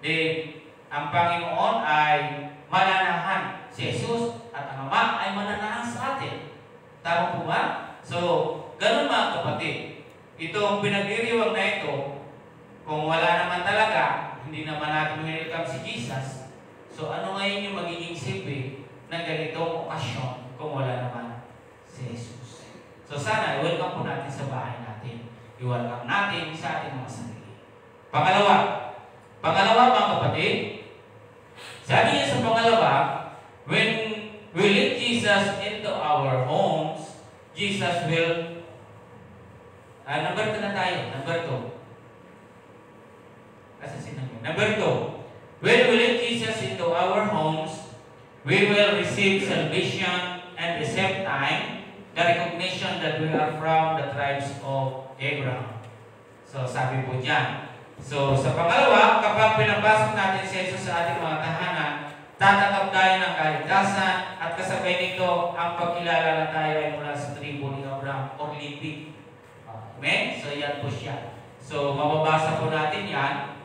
Then, ang Panginoon ay mananahan si Jesus at ang Ama ay mananahan sa atin. Tama po ba? So, ganun mga kapatid. Itong pinagdiriwang na ito, kung wala naman talaga, hindi naman natin welcome si Jesus. So, ano ngayon yung magiging silbi ng ganitong okasyon kung wala naman si Jesus? So, sana welcome po natin sa bahay natin. I-welcome natin sa ating mga sarili. Pangalawa mga kapatid, sabi niya sa pangalawa, when we let Jesus into our homes, Jesus will, number 2 na tayo, number 2. Number 2, when we let Jesus into our homes, we will receive salvation and at the same time, the recognition that we are from the tribes of Abraham. So, sabi po dyan. So, sa pangalawa, kapag pinapasok natin si Jesus sa ating mga tahanan, tatanggap tayo ng kaligtasan at kasabay nito ang pagkilala na tayo ay mula sa tribo ni Abraham or Levi. Amen? So, yan po siya. So, mababasa po natin yan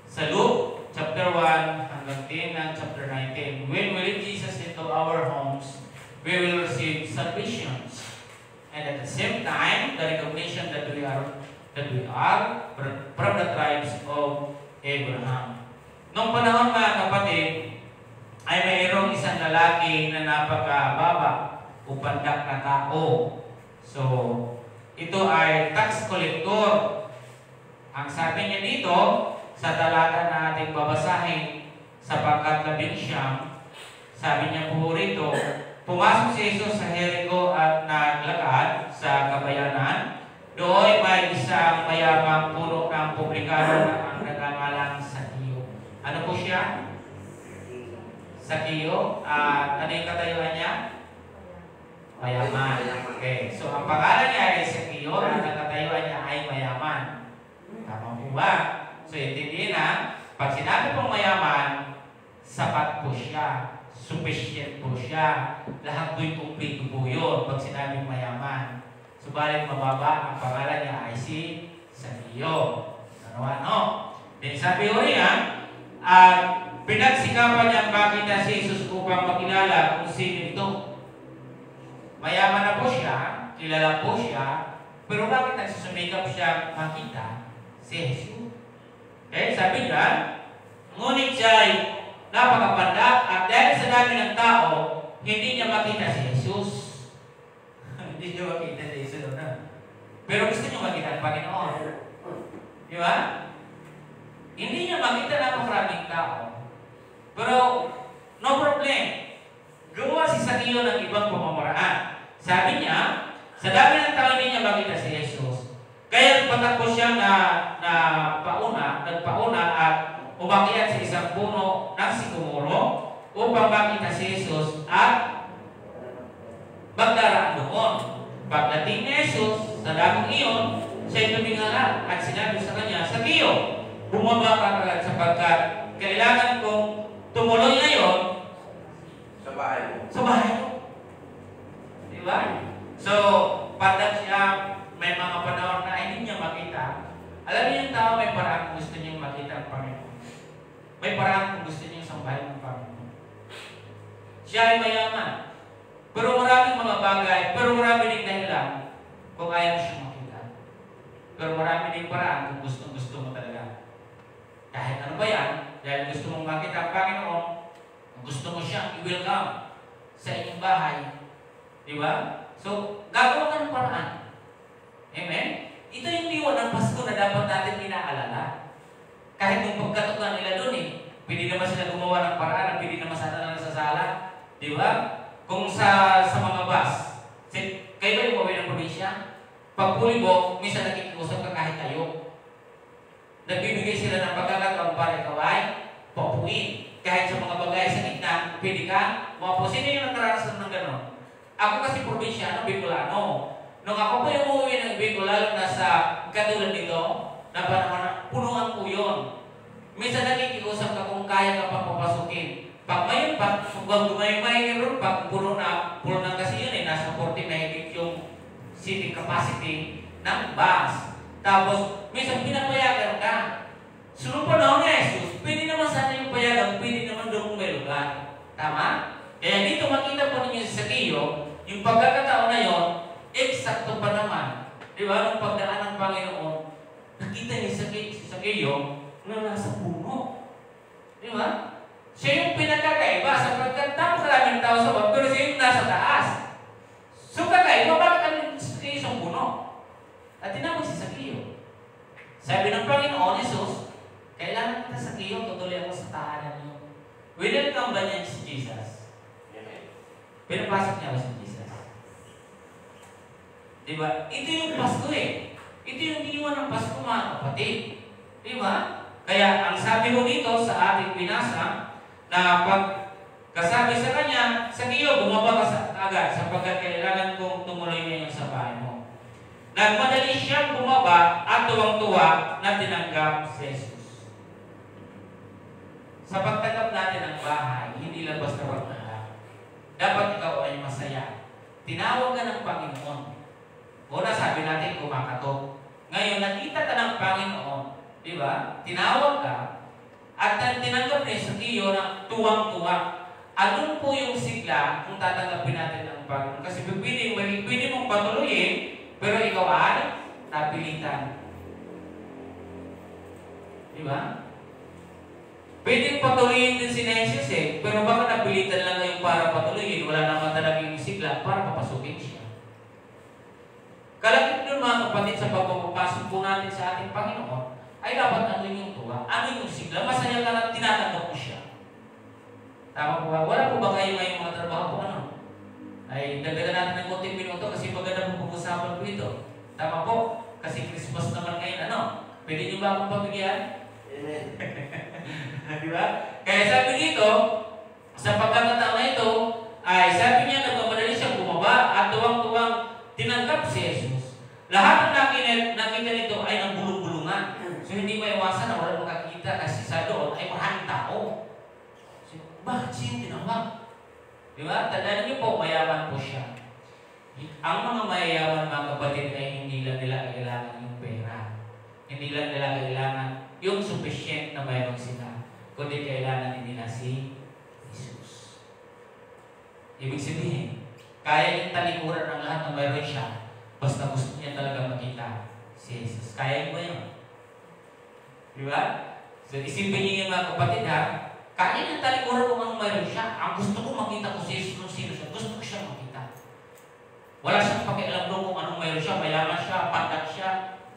sa Luke chapter 1 hanggang 10 ng chapter 19. When we let Jesus into our homes, we will receive salvations. And at the same time, the recognition that we are from the tribes of Abraham. Noong panahon mga kapatid, ay mayroong isang lalaki na napakababa o pandak na tao. So, ito ay tax collector. Ang sabi niya dito, sa talata na ating babasahin sa pangkat-11, sabi niya po rito, pumasok si Jesus sa Jericho at naglakad sa kabayanan. Doon may isang mayamang puno ng publikano na ang nagangalang Sakio. Ano po siya? Sakio. Ano yung katayuan niya? Mayaman. Okay. So, ang pangalan niya ay Sakio at ang katayuan niya ay mayaman. Tama po ba? So, intindihin na, pag sinabi pong mayaman, sapat po siya. Sufficient po siya. Lahat po'y kumplito po yun pag sinabing mayaman. Subalit mababa, ang pangalan niya ay si Sakio. Ano? Then sabi ko riyan, at pinagsikapan niya makita si Jesus upang makilala kung sino ito. Mayaman na po siya, kilala po siya, pero bakit nagsusumikap siya makita si Jesus? Okay, sabi niya, ngunit siya ay napakapanda at dahil sa dami ng tao, hindi niya makita si Jesus. Hindi niya makita si Jesus. Pero gusto niya makita ang Panginoon. Di ba? Hindi niya makita ng maraming tao. Pero, no problem. Gawa si Sakio ng ibang pamamaraan. Sabi niya, sa dami ng tao hindi niya makita si Jesus. Kaya patakbo siya nagpauna at umakyat sa isang puno ng sikumuro upang makita si Jesus at magdaraan doon. Pagdating ni Jesus sa damong iyon, siya'y tumingala at sinabi sa kanya, Sakio, bumaba ka agad sapagkat kailangan kong tumuloy ngayon Sa bahay mo. sa bahay mo. Diba? So, padat siya, may mga panahon na hindi niya makita. Alam niyo yung tao, may paraan kung gusto niyang makita ang Panginoon. May paraan kung gusto niyang sambahin ang Panginoon. Siya ay mayaman. Pero maraming mga bagay, pero maraming dahilan kung ayaw siyang makita. Pero marami din paraan kung gusto mo talaga. Kahit ano ba yan, dahil gusto mong makita ang Panginoon, gusto mo siyang i-welcome sa inyong bahay. Di ba? So, gagawa ka ng paraan. Amen? Ito yung diwa ng Pasko na dapat natin inaalala. Kahit yung pagkatukan nila doon pwede naman sila gumawa ng paraan, pwede naman sana lang sa sala. Di ba? Kung sa mga bus, kayo ba yung mawin ng probinsya? Pag pulibo, minsan nakikiusap ka kahit tayo. Nagbibigay sila ng pagkakataon para ikaw ay paupuin. Kahit sa mga bagay sa gitna, pwede ka mapo. Sino yung nakaranasan ng gano'n? Ako kasi probinsyano, Bicolano. Nung ako pa yung umuwi ng Bicol, lalo na sa katulad nito, na panahon, punuan ko yun. Minsan nakikiusap ka kung kaya ka pang papasukin. Pag mayon pa, kung gumay-may ron, pag puno na kasi yun nasa 40 mahigit yung seating capacity ng bus. Tapos, minsan pinapayagan ka. Sunod pa na ni Jesus, pwede naman sana yung payagan, pwede naman doon may lugar. Tama? Kaya dito makita po ninyo sa Zaccheo, yung pagkakataon na yun, eksakto pa naman. Di ba? Nung pagdaan ng Panginoon, nakita niya si Zaccheo na nasa puno. Di ba? Siya yung pinagkakaiba sapagkat napakaraming tao sa bawah, pero siya yung nasa taas. So kakaiba, bakit ang Zaccheo sa puno? At tinawag si Zaccheo. Sabi ng Panginoon, Jesus, kailangan kita sa Zaccheo, tutuloy ako sa tahanan niyo. Welcome ba niya si Jesus? Pinapasok niya ba si Jesus? Diba? Ito yung Pasko Ito yung diwa ng Pasko, mga kapatid. Diba? Kaya ang sabi ko dito sa ating binasa, na pag kasabi sa kanya, Zaccheo, bumaba ka agad sapagkat kailangan kong tumuloy ngayon sa bahay mo. Nagmadali siyang bumaba at tuwang-tuwa na tinanggap si Jesus. Sa pagtanggap natin ng bahay, hindi lang basta wala. Dapat ikaw ay masaya. Tinawag ka ng Panginoon. Una sabi natin kumakatok. Ngayon, nakita ka ng Panginoon. Di ba? Tinawag ka. At tinanggap ni Zaccheo na tuwang-tuwa. Anong po yung sigla kung tatanggapin natin ng Panginoon? Kasi pwede mong patuloyin, pero ikaw ay napilitan. Di ba? Pwede patuloyin din si Jesus pero baka napilitan lang ngayon para patuloyin, wala naman talaga yung sigla para papasukin siya. Kalakip nun mga kapatid sa pagpapasok po natin sa ating Panginoon, ay dapat ano yung tuwa, ano yung sigla, masaya ka lang tinatanggap mo siya. Tama po ba? Wala po ba kayo ngayong mga trabaho po ay dagdagan natin ng konting minuto kasi maganda po pag-usapan po ito. Tama po? Kasi Christmas naman ngayon, Pwede nyo ba akong pabigyan? Amen. Diba? Kaya sabi dito, sa pagkakataon na ito, ay sabi niya nagmamadali siyang bumaba at tuwang-tuwang tinanggap si Jesus. Lahat ng nakita nito ay ang bulong-bulungan. So hindi maiwasan na wala makakita kasi sa doon ay maraming tao. So, bakit siya tinawag? Diba? Tandaan niyo po, mayaman po siya. Ang mga mayayaman, mga kapatid, ay hindi lang nila kailangan yung pera. Hindi lang nila kailangan yung sufficient na mayroon sila. Kundi kailangan din nila si Jesus. Ibig sabihin, kaya niyang talikuran ang lahat na mayroon siya basta gusto niya talaga makita si Jesus. Kaya mo yun. Diba? So, isipin niyo yung mga kapatid kaya niyang talikuran kung anong mayroon siya. Ang gusto ko makita ko si Jesus kung sino siya. Gusto ko siya makita. Wala siyang pakialam doon kung anong mayroon siya. Mayaman siya, pandak siya.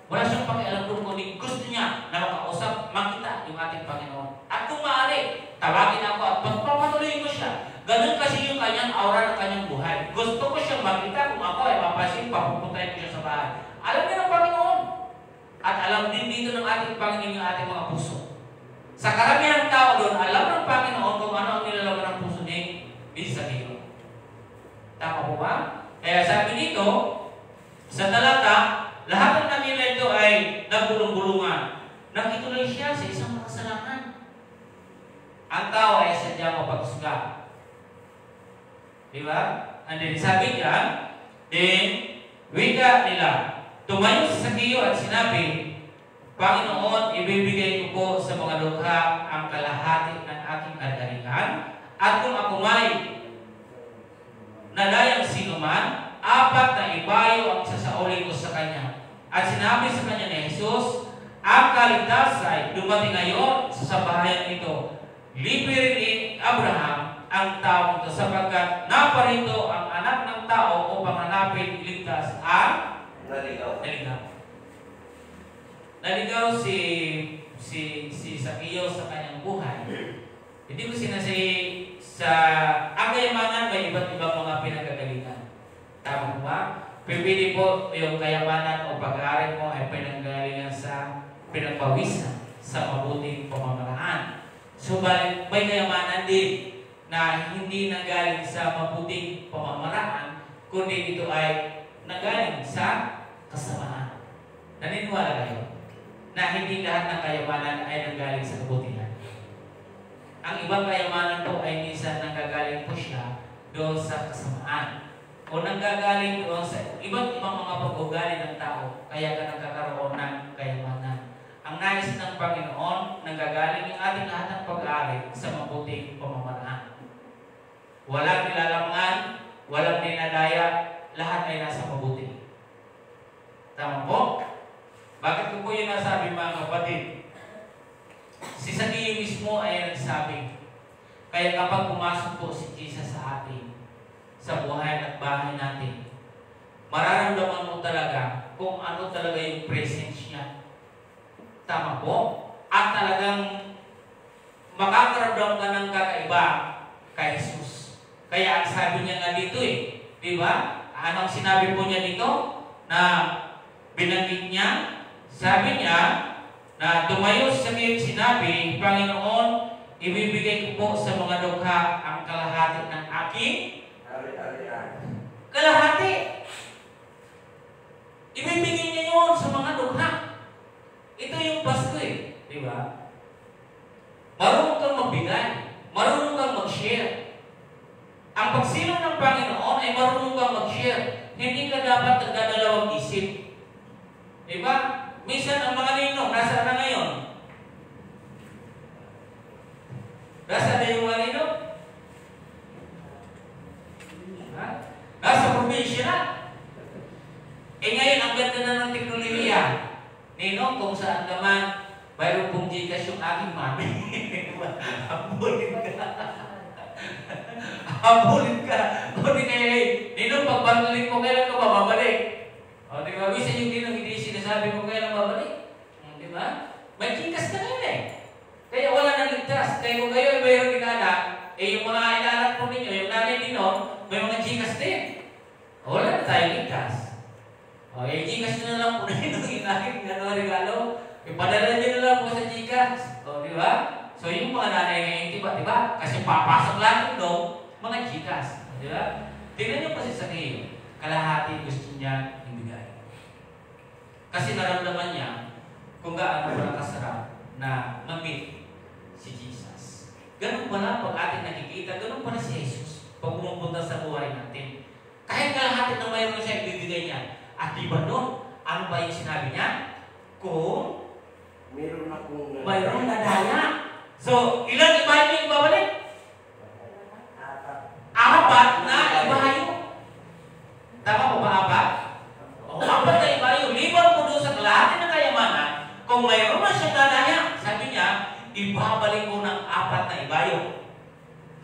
Wala siyang pakialam doon kung gusto niya na makausap, makita yung ating Panginoon. At kung maaari, tawagin ako at pagpapatuloy ko siya. Ganun kasi yung kanyang aura ng kanyang buhay. Gusto ko siyang makita kung ako ay mapasin, papupuntahin ko siya sa bahay. Alam niya ng Panginoon. At alam din dito ng ating Panginoon yung ating mga puso. Sa karamihan ng tao doon, alam ng Panginoon kung ano ang nilalaman ng puso ni Zaccheo. Tama po ba? Kaya sabi dito, sa talata, lahat ng kanila ito ay nagbulong-bulungan. Nakituloy siya sa isang makasalanan. Ang tao ay sadyang mapagsusga. Diba? And then sabi niya, wika nila, tumayo si Zaccheo at sinabi, Panginoon, ibibigay ko po sa mga lukha ang kalahati ng aking ari-arian, at kung ako may nadayang sino man, 4 na ibayo ang sasauli ko sa kanya. At sinabi sa kanya ni dumating ngayon sa bahayan ito. Libre ni Abraham ang taong ito sapagkat naparito ang anak ng tao upang hanapin iligtas ang Naligaw. Naligaw si Zacchaeus sa kanyang buhay. Hindi ko sinasay sa ang kayamanan may iba't ibang mga pinagagalingan. Tama po ba? Pipili po yung kayamanan o pag-aaral mo ay pinanggalingan sa pinagpawisan sa mabuting pamamaraan. Subalit may kayamanan din na hindi nanggaling sa mabuting pamamaraan, kundi ito ay nanggaling sa kasamaan. Naniniwala kayo na hindi lahat ng kayamanan ay nanggaling sa kabutihan. Ang ibang kayamanan po ay minsan nanggagaling po siya doon sa kasamaan o nanggagaling doon sa iba't ibang mga pag-ugali ng tao kaya ka nagkakaroon ng kayamanan. Ang nais ng Panginoon, nanggagaling yung ating lahat ng pag-aaral sa mabuting pamamaraan. Walang nilalamangan, walang dinadaya, lahat ay nasa mabuti. Tama po? Bakit ko po yun nasabi mga kapatid? Si Zacchaeus mismo ay nagsabi, kaya kapag pumasok po si Jesus sa atin, sa buhay at bahay natin, mararamdaman mo talaga kung ano talaga yung presence niya. Tama po? At talagang makakaramdam ka ng kakaiba kay Jesus. Kaya ang sabi niya nga dito di ba? Anong sinabi po niya dito? Na binanggit niya, sabi niya, na tumayo sa akin sinabi, Panginoon, ibibigay ko po sa mga dukha ang kalahati ng aking kalahati. Ibibigay niya yun sa mga dukha. Ito yung Pasko di ba? Marunong kang magbigay, marunong kang mag-share. Ang pagsilong ng Panginoon ay marunong kang mag-share. Hindi ka dapat nagdadalawang isip. Di ba? Minsan ang mga ninong, nasaan na ngayon? Nasaan na yung mga ninong? Nasa probinsya na. Ngayon, ang ganda na ng teknolohiya. Ninong, kung saan ka man, mayroon pong Gcash yung aking mami. Habulin ka. Habulin ka. O di kaya, ninong, pagbalik mo, kailan ka babalik? O di ba, minsan yung ninong, hindi sinasabi ko kailan babalik. Di ba? May Gcash na ngayon Kaya wala nang ligtas. Kaya kung kayo ay mayroon inaanak, yung mga inaanak po ninyo, yung nanay ninong, may mga Gcash din. Wala na tayong ligtas. Yung Gcash nyo na lang po ninong inahin, regalo. Ipadala nyo na lang po sa Gcash. Di ba? So yung mga nanay ngayon, di ba? Kasi papasok lang doon, mga Gcash. Di ba? Tingnan nyo po si Zacchaeus. Kalahati gusto niya ibigay. Kasi naramdaman niya kung gaano pala kasarap na ma-meet si Jesus. Ganun pala pag ating nakikita, ganun pala si Jesus pag pumupunta sa buhay natin. Kahit kalahati na mayroon siya ibibigay niya. At di ba nun, ano ba yung sinabi niya? Kung mayroon na daya. So, ilang ibahay yung ibabalik? Apat na ibahayo. Tama po ba apat? Apat na ibahayo. Liban po doon sa kalahati ng kayamanan, kung mayroon na siyang dadaya, sabi niya, ibabalik ko ng apat na ibahayo.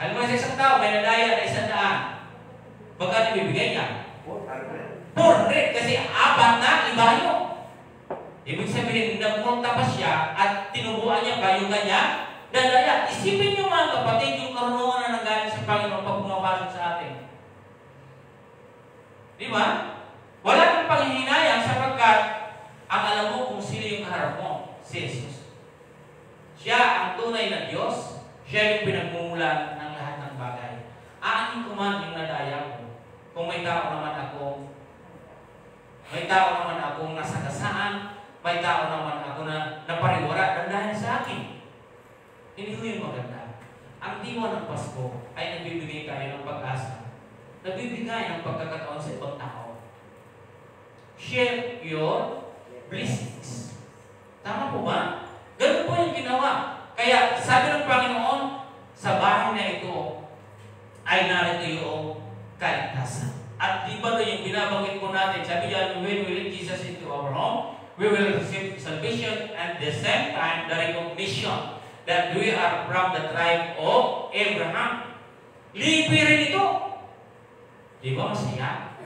Alam mo sa isang tao, may nadaya na 100. Baka ibibigay niya? 400. Kasi apat na ibahayo. Ibig sabihin, nagpunta pa siya at tinubuan niya ba yung kanya dadaya. Isipin niyo mga kapatid, yung karunungan na nanggaling sa Panginoon pag pumapasok sa atin. Di ba? Wala nang panghihinayang sapagkat ang alam mo kung sino yung kaharap mo, si Jesus. Siya ang tunay na Diyos, siya yung pinagmumulan ng lahat ng bagay. Aanin ko man yung nadaya ko. Kung may tao naman akong nasagasaan, may tao naman ako na napariwara dahil sa akin. Hindi ko yung maganda. Ang diwa ng Pasko ay nagbibigay tayo ng pag-asa. Nagbibigay ng pagkakataon sa ibang tao. Share your blessings. Tama po ba? Ganun po yung ginawa. Kaya sabi ng Panginoon, sa bahay na ito ay narito yung kaligtasan. At di ba yung binabanggit po natin, sabi diyan, when we lead Jesus into our home, we will receive salvation and the same time the recognition that we are from the tribe of Abraham. Libre rin ito. Di ba masaya?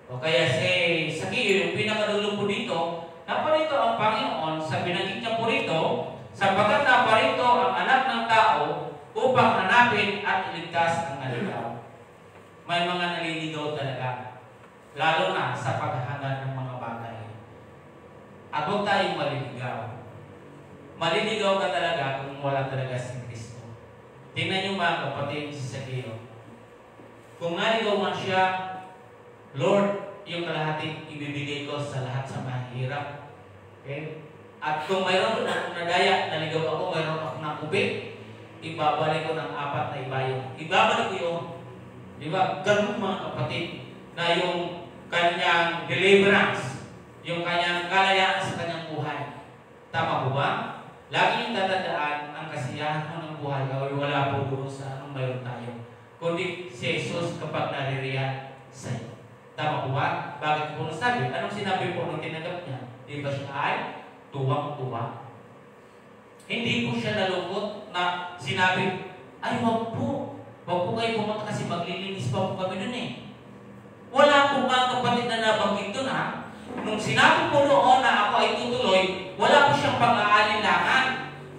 O kaya si Sakeo, yung pinakadulong po dito, naparito ang Panginoon sa binanggit niya po rito, sapagkat naparito ang anak ng tao upang hanapin at iligtas ang naligaw. May mga naliligaw talaga, lalo na sa paghahangad ng mga bagay. At huwag tayong maliligaw. Maliligaw ka talaga kung wala talaga si Kristo. Tingnan niyo mga kapatid si Sakeo. Kung naligaw man siya, Lord, yung kalahati ibibigay ko sa lahat sa mahirap. Okay? At kung mayroon akong nadaya, naligaw ako, mayroon akong nakubit, ibabalik ko ng 4 na ibayo. Ibabalik ko yun. Di ba? Ganun mga kapatid na yung kanyang deliverance, yung kanyang kalayaan sa kanyang buhay. Tama po ba? Lagi yung tatandaan ang kasiyahan mo ng buhay ay wala po doon sa anong mayroon tayo. Kundi si Jesus kapag naririyan sa iyo. Tama po ba? Bakit po nasabi? Anong sinabi po nung tinanggap niya? Di ba siya ay tuwang-tuwa? Hindi po siya nalungkot na sinabi, ay wag po kayo pumunta kasi maglilinis pa po kami dun eh. Wala po mga kapatid na nabanggit dun ha. Nung sinabi po noon na ako ay tutuloy, wala po siyang pang-aalinlangan.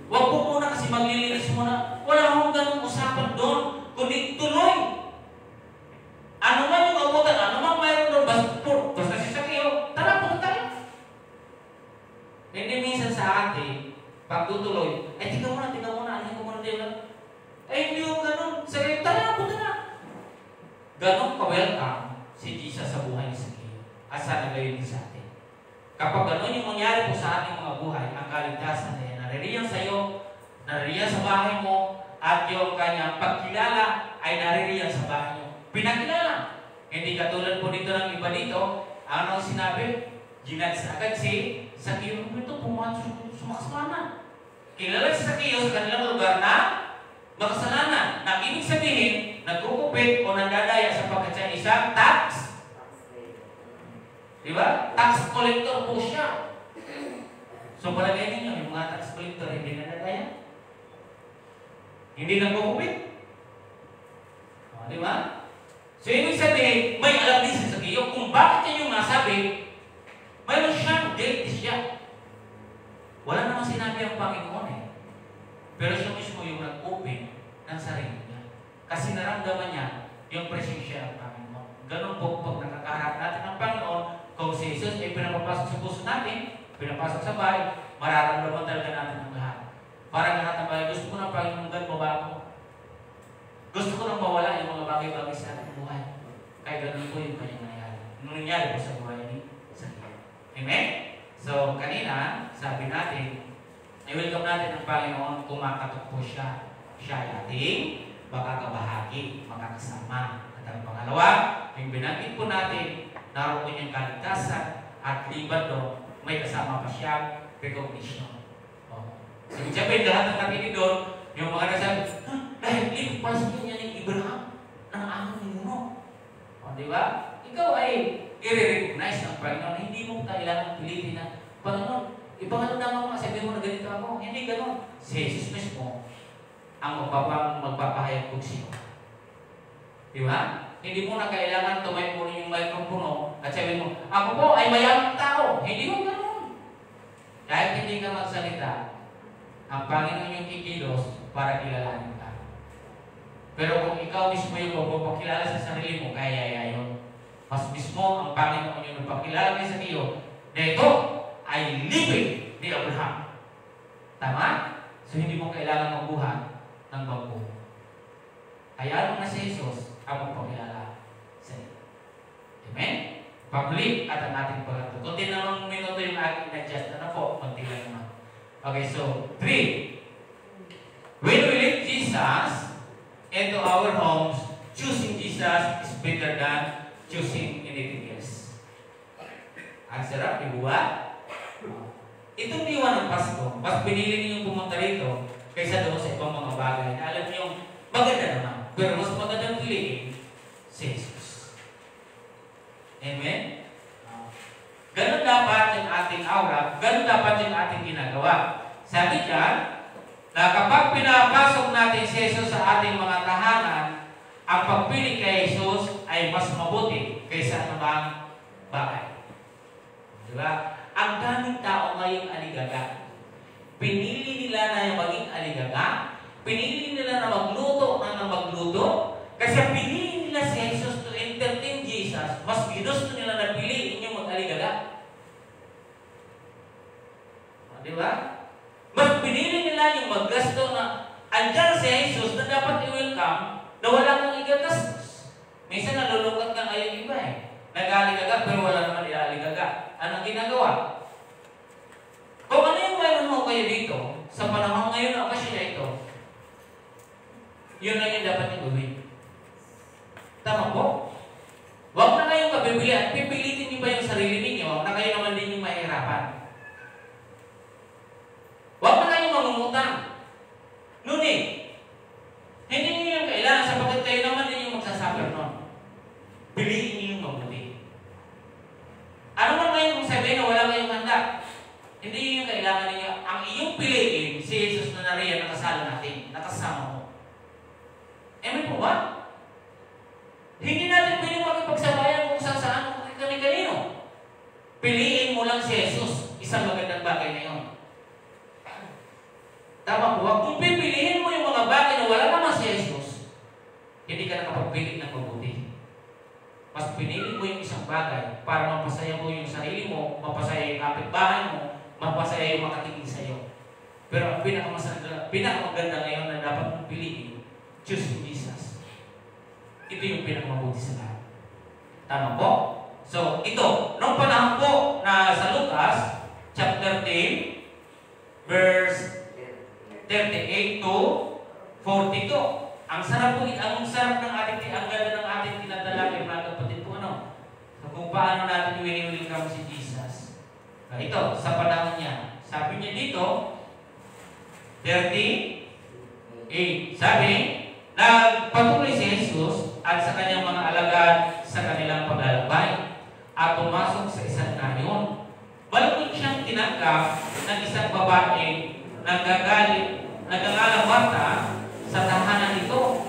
Wag po muna kasi maglilinis muna. Wala akong ganung usapan doon, kundi tuloy. Ano man yung abutan, ano man mayroon doon, basta si Sakeo, tara po tayo. Hindi minsan sa atin, pag tutuloy, ay tingnan mo na, alhin ko muna din lang. Ay hindi yung ganun, Sakeo, tara po na. Ganun ka-welcome si Jesus sa buhay ni Sakeo. Asa na gayon din sa atin. Kapag ganun yung mangyari po sa ating mga buhay, ang kaligtasan na yan, naririyan sa iyo, naririyan sa bahay mo, at yung kanyang pagkilala ay naririyan sa bahay niyo. Pinakilala. Hindi katulad po dito ng iba dito, ano sinabi? Ginadis agad si Sakeo, ito sumakasalanan. Kilala si Sakeo sa kanilang lugar na makasalanan. Na ibig sabihin, nagkukupit o nandadaya sapagkat siya isang tax. Diba? Tax collector po siya. So palagay ninyo, yung mga tax collector hindi nandadaya? Hindi nagkukupit? O, diba? So, ibig sabihin, may alam din si Sakeo kung bakit niya yung nasabi, mayroon siyang guilty siya. Wala namang sinabi ang Panginoon eh. Pero siya mismo yung nag-open ng sarili niya. Kasi naramdaman niya yung presensya ng Panginoon. Ganun po pag nakakaharap natin ng Panginoon, kung si Jesus ay pinapapasok sa puso natin, pinapasok sa bahay, mararamdaman talaga natin ang lahat. Parang lahat ng bahay, gusto ko ng Panginoon ganun mabago. Gusto ko nang mawala yung mga bagay-bagay sa ating buhay. Kaya ganun po yung kanyang nangyari. Nung nangyari po sa buhay ni Sakeo. Amen? So, kanina, sabi natin, i-welcome natin ang Panginoon, kumakatok po siya. Siya ay ating makakabahagi, makakasama. At ang pangalawa, yung binanggit po natin, naroon yung kaligtasan at liban doon, may kasama pa siya, recognition. So, sabihin lahat ng nakinig doon, yung mga nasabi, dahil ibig pala sa niya ni Abraham, ng aming ninuno. O, di ba? Ikaw ay i-recognize ng Panginoon. Hindi mo kailangan pilitin na, Panginoon, ipangalaman mo, sabihin mo na ganito ako. Hindi ganun. Si Jesus mismo ang magpapahayag kung sino. Di ba? Hindi mo na kailangan tumayo mo yung microphone at sabihin mo, ako po ay mayamang tao. Hindi mo ganun. Kahit hindi ka magsalita, ang Panginoon yung kikilos para kilalanin ka. Pero kung ikaw mismo yung magpapakilala sa sarili mo, kaya yun. Mas mismo ang Panginoon yung nagpakilala kay Sakeo na ito ay libing ni Abraham. Tama? So hindi mo kailangan magbuhat ng bago. Kaya na si Jesus ang magpakilala sa iyo. Amen? Pablik at ang ating pagkatuto. Kunti namang minuto yung aking na-adjust na po. Kunti lang naman. Okay, so 3. When we lead Jesus into our homes, choosing Jesus is better than choosing anything else. Ang sarap, ibuwa. Itong iwan ng Pasko, mas pinili niyo pumunta rito kaysa doon sa ibang mga bagay na alam niyo maganda naman. Pero mas magandang piliin si Jesus. Amen? Ganun dapat yung ating aura ginagawa. Sabi diyan, na kapag pinapasok natin si Jesus sa ating mga tahanan, ang pagpili kay Jesus ay mas mabuti kaysa anumang bagay. Diba? Ang daming tao ngayong aligaga. Pinili nila na maging aligaga. Pinili nila na magluto kasi pinili nila si Jesus to entertain Jesus. Mas ginusto nila na piliin yung mag-aligaga. Di ba? Mas pinili nila yung maggasto na andyan si Jesus na dapat i-welcome na wala kang igagastos. Minsan nalulungkot nga ngayon iba eh. Nag-aligaga pero wala naman i-aligaga. Anong ginagawa? Kung ano yung mayroon mo kayo dito, sa panahon ngayon na okasyon na ito, yun lang yung dapat yung gawin. Tama po? Huwag na kayong mabibili at pipilitin niyo ba yung sarili ninyo na kayo naman din yung mahirapan. Huwag na kayong mangungutang. Ngunit, hindi niyo yung kailangan sapagkat kayo naman din yung magsasuffer nun. Piliin niyo yung mabuti. Ano man ngayon kung sabihin na wala kayong handa, hindi niyo yung kailangan ninyo. Ang iyong piliin, si Jesus na nariyan nakasala natin, nakasama mo. Amen po ba? Hindi natin pwede makipagsabayan kung saan kami-kanino. Piliin mo lang si Jesus. Isang magandang bagay na yun. Tama po ba? Kung pipiliin mo yung mga bagay na wala naman si Jesus, hindi ka nakapagpili ng mabuti. Mas pinili mo yung isang bagay para mapasaya mo yung sarili mo, mapasaya yung kapitbahay mo, mapasaya yung makatingin sa iyo. Pero ang pinakamaganda ngayon na dapat mong piliin, choose Jesus. Ito yung pinakamabuti sa lahat. Tama po? So, ito, nung panahon po na sa Lucas, chapter 10, verse 38 to 42. Ang sarap ng ating, ang ganda ng ating tinadalangin, mga kapatid po, ano? Kung paano natin i-welcome si Jesus. Ito, sa panahon niya. Sabi niya dito, 38. Sabi, nagpatuloy si Jesus at sa kanyang mga alagad sa kanilang paglalakbay at pumasok sa isang nayon. Balukod siyang tinanggap ng isang babae nagalang Marta sa tahanan nito.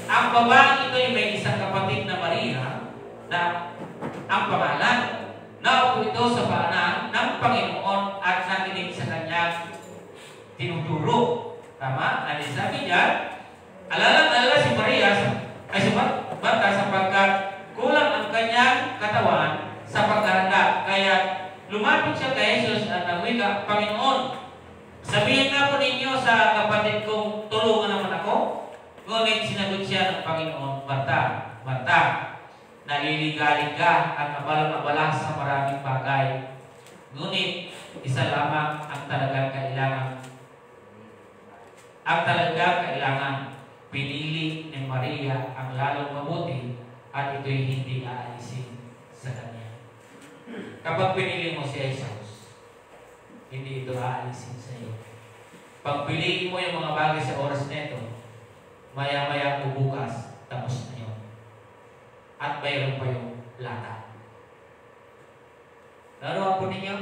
Ang babae ito ay may isang kapatid na Maria na ang pangalan. Naupo ito sa paanan ng Panginoon at nakinig sa kanyang tinuturo. Tama? Ano sabi niya? Alala si Maria ay si Marta sapagkat kulang ang kanyang katawan sa paghahanda. Kaya lumapit siya kay Jesus at nagwika, Panginoon, sabihin nga po ninyo sa kapatid kong tulungan naman ako. Ngunit sinagot siya ng Panginoon, Marta, Marta, naliligalig ka at abalang-abala sa maraming bagay. Ngunit isa lamang ang talagang kailangan. Ang talagang kailangan. Pinili ni Maria ang lalong mabuti at ito'y hindi aalisin sa kanya. Kapag pinili mo si Jesus, hindi ito aalisin sa iyo. Pag piliin mo yung mga bagay sa oras nito, maya-maya o bukas, tapos na yun. At mayroon pa yung lata. Naroon po ninyo?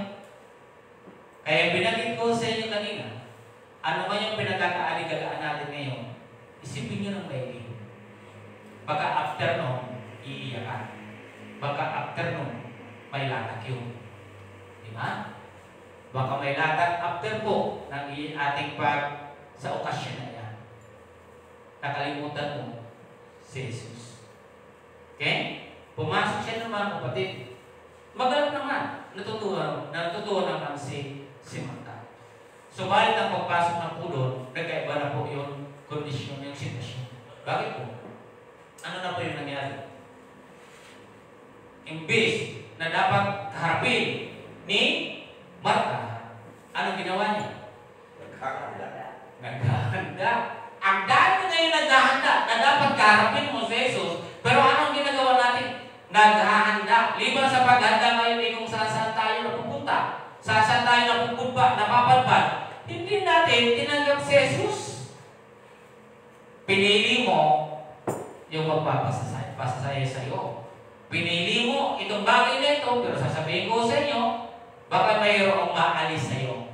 Kaya binanggit ko sa inyo kanina, ano man yung pinagkakaaligagaan natin ngayon, isipin nyo ng maigi. Baka after nun, iiyakan. Baka after nun, may latak yun. Di ba? Baka may latak after po ng ating pag sa okasyon na yan. Nakalimutan mo si Jesus. Okay? Pumasok siya ng mga kapatid. Magalang naman. Natutuwa naman si Marta. Subalit ang pagpasok ng pulon, nagkaiba na po yung kondisyon, yung sitwasyon. Bakit po? Ano na po yung nangyari? Imbis na dapat harapin ni Marta, ano ginawa niya? Naghahanda. Ang dami ngayon naghahanda na dapat kaharapin mo si Jesus. Pero anong ginagawa natin? Naghahanda. Liban sa paghanda ngayon, kung saan tayo napupunta, saan tayo napapalpad, hindi natin tinanggap si Jesus. Pinili mo yung magpapasasaya sa iyo. Pinili mo itong bagay na ito, pero sasabihin ko sa inyo, baka mayroong maalis sa iyo.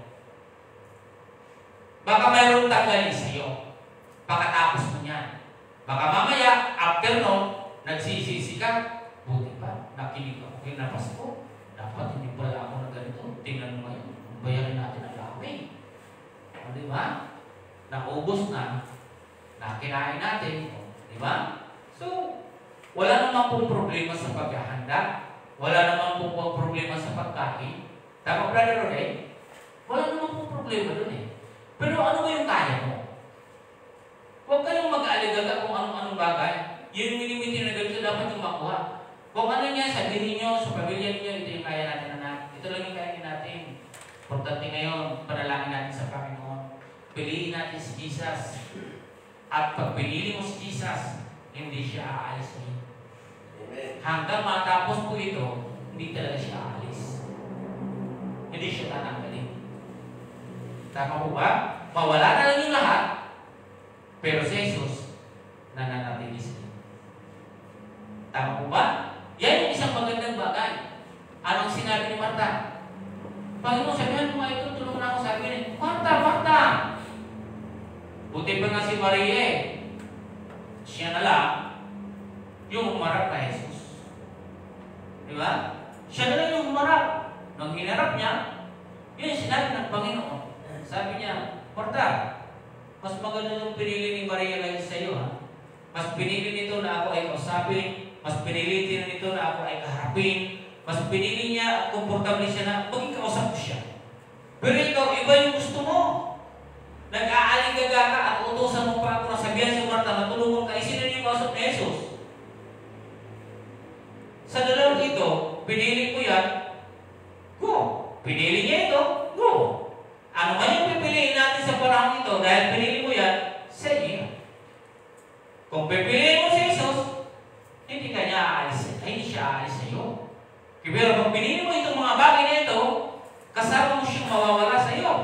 Baka mayroong tanggalin sa'yo. Pagkatapos mo niyan. Baka mamaya, after nun, nagsisisi ka. Buti pa, nakinig ako kay Napasko. Dapat hindi pala ako na ganito. Tingnan mo ngayon. Bayarin natin ang lawi. O, di ba? Naubos na. Nakinain natin. O, di ba? So, wala naman pong problema sa paghahanda. Wala naman pong problema sa pagkain. Tama, Brother Roday? Wala naman pong problema dun eh. Pero ano ba yung kaya mo? Huwag kayong mag-aaligaga kung anong bagay. Yung minimiti na ganito dapat yung makuha. Kung ano niya, sabihin nyo, sa pamilya niyo, ito yung kaya natin na. Ito lang yung kaya natin. Importante ngayon, panalangin natin sa Panginoon. Piliin natin si Jesus. At pag pinili mo si Jesus, hindi siya aalis niyo. Hanggang matapos po ito, hindi talaga siya aalis. Hindi siya tatanggalin. Tama po ba? Mawala na lang yung lahat, pero si Jesus, nananatili sa inyo. Tama po ba? Yan yung isang magandang bagay. Anong sinabi ni Marta? Panginoon, sabihan mo nga ito, tulungan ako, sabi niya, Marta, Marta! Buti pa nga si Maria eh. Siya na lang, yung umarap na Jesus. Di ba? Siya na lang yung umarap. Nung hinarap niya, yun yung sinabi ng Panginoon. Sabi niya, Marta, mas maganda yung pinili ni Maria kaysa sa iyo, ha? Mas pinili nito na ako ay kausapin, mas pinili din nito na ako ay kaharapin, mas pinili niya, komportable siya na maging kausap ko siya. Pero ikaw, iba yung gusto mo. Nag-aaligaga ka at utusan mo pa ako na sabihan si Marta, matulungan ka, sino yung kausap ni Jesus? Sa dalawang ito, pinili ko yan, go. Pinili niya ito, go. Ano man yung pipiliin natin sa panahon ito, dahil pinili mo yan, sa iyo. Kung pipiliin mo si Jesus, hindi ka niya aalis, hindi siya aalis sa iyo. Pero kung pinili mo itong mga bagay na ito, kasama mo siyang mawawala sa iyo.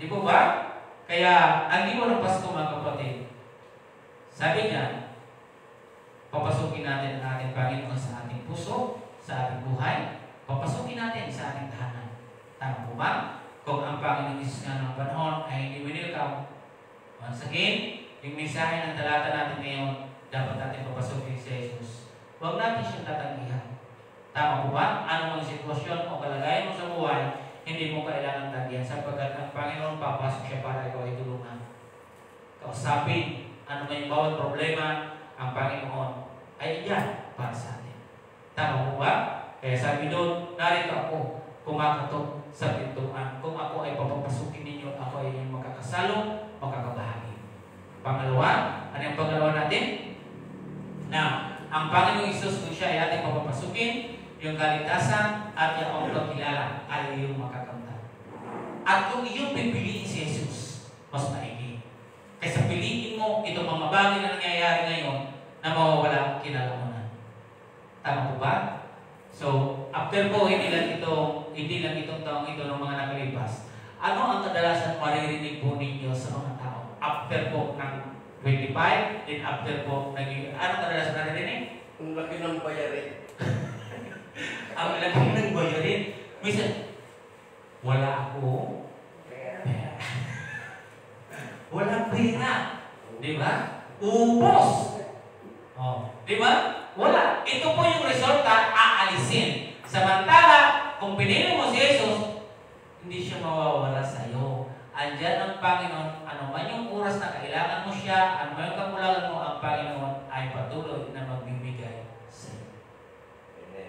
Di po ba? Kaya, ang liwa ng Pasko, mga kapatid, sabi niya, papasukin natin ang ating Panginoon sa ating puso, sa ating buhay, papasukin natin sa ating tahanan. Tama po ba? Kung ang Panginoon Isus nga ng panahon ay hindi winilkaw, once again, yung mensahe ng talata natin ngayon, dapat natin papasukin si Jesus. Huwag natin siyang tatanggihan. Tama po ba? Ano mang sitwasyon o kalagayan mo sa buhay, hindi mo kailangan tanggihan sapagkat ang Panginoon papasok siya para ikaw ay tulungan. Kausapin, ano man yung bawat problema, ang Panginoon ay iyan para sa atin. Tama po ba? Kaya sabi doon, narito ako, kumakatok sa pintuan. Kung ako ay papapasukin ninyo, ako ay yung makakasalo, makakabahagi. Pangalawa, ano yung pangalawa natin? Na, ang Panginoong Isus kung siya ay ating papapasukin, yung kaligtasan at yung pagkilala ay yung makakamtan. At kung iyong pipiliin si Jesus, mas maigi. Kaysa piliin mo itong mga bagay na nangyayari ngayon na mawawala kinalamunan. Tama po ba? So, after po, hindi lang itong taong ito ng mga nakalipas, ano ang kadalasan maririnig po ninyo sa mga tao? After po ng 25, then after po, ano kadalasan naririnig? Ang laki ng bayarin. Ang laki ng bayarin. Minsan, wala ako pera. Walang pera. Di ba? Ubos. Oh, di ba? Wala. Ito po yung resulta, aalisin. Samantala, kung pinili mo si Jesus, hindi siya mawawala sa iyo. Andiyan ang Panginoon, ano man yung oras na kailangan mo siya, ano man yung kakulangan mo, ang Panginoon ay patuloy na magbibigay sa iyo.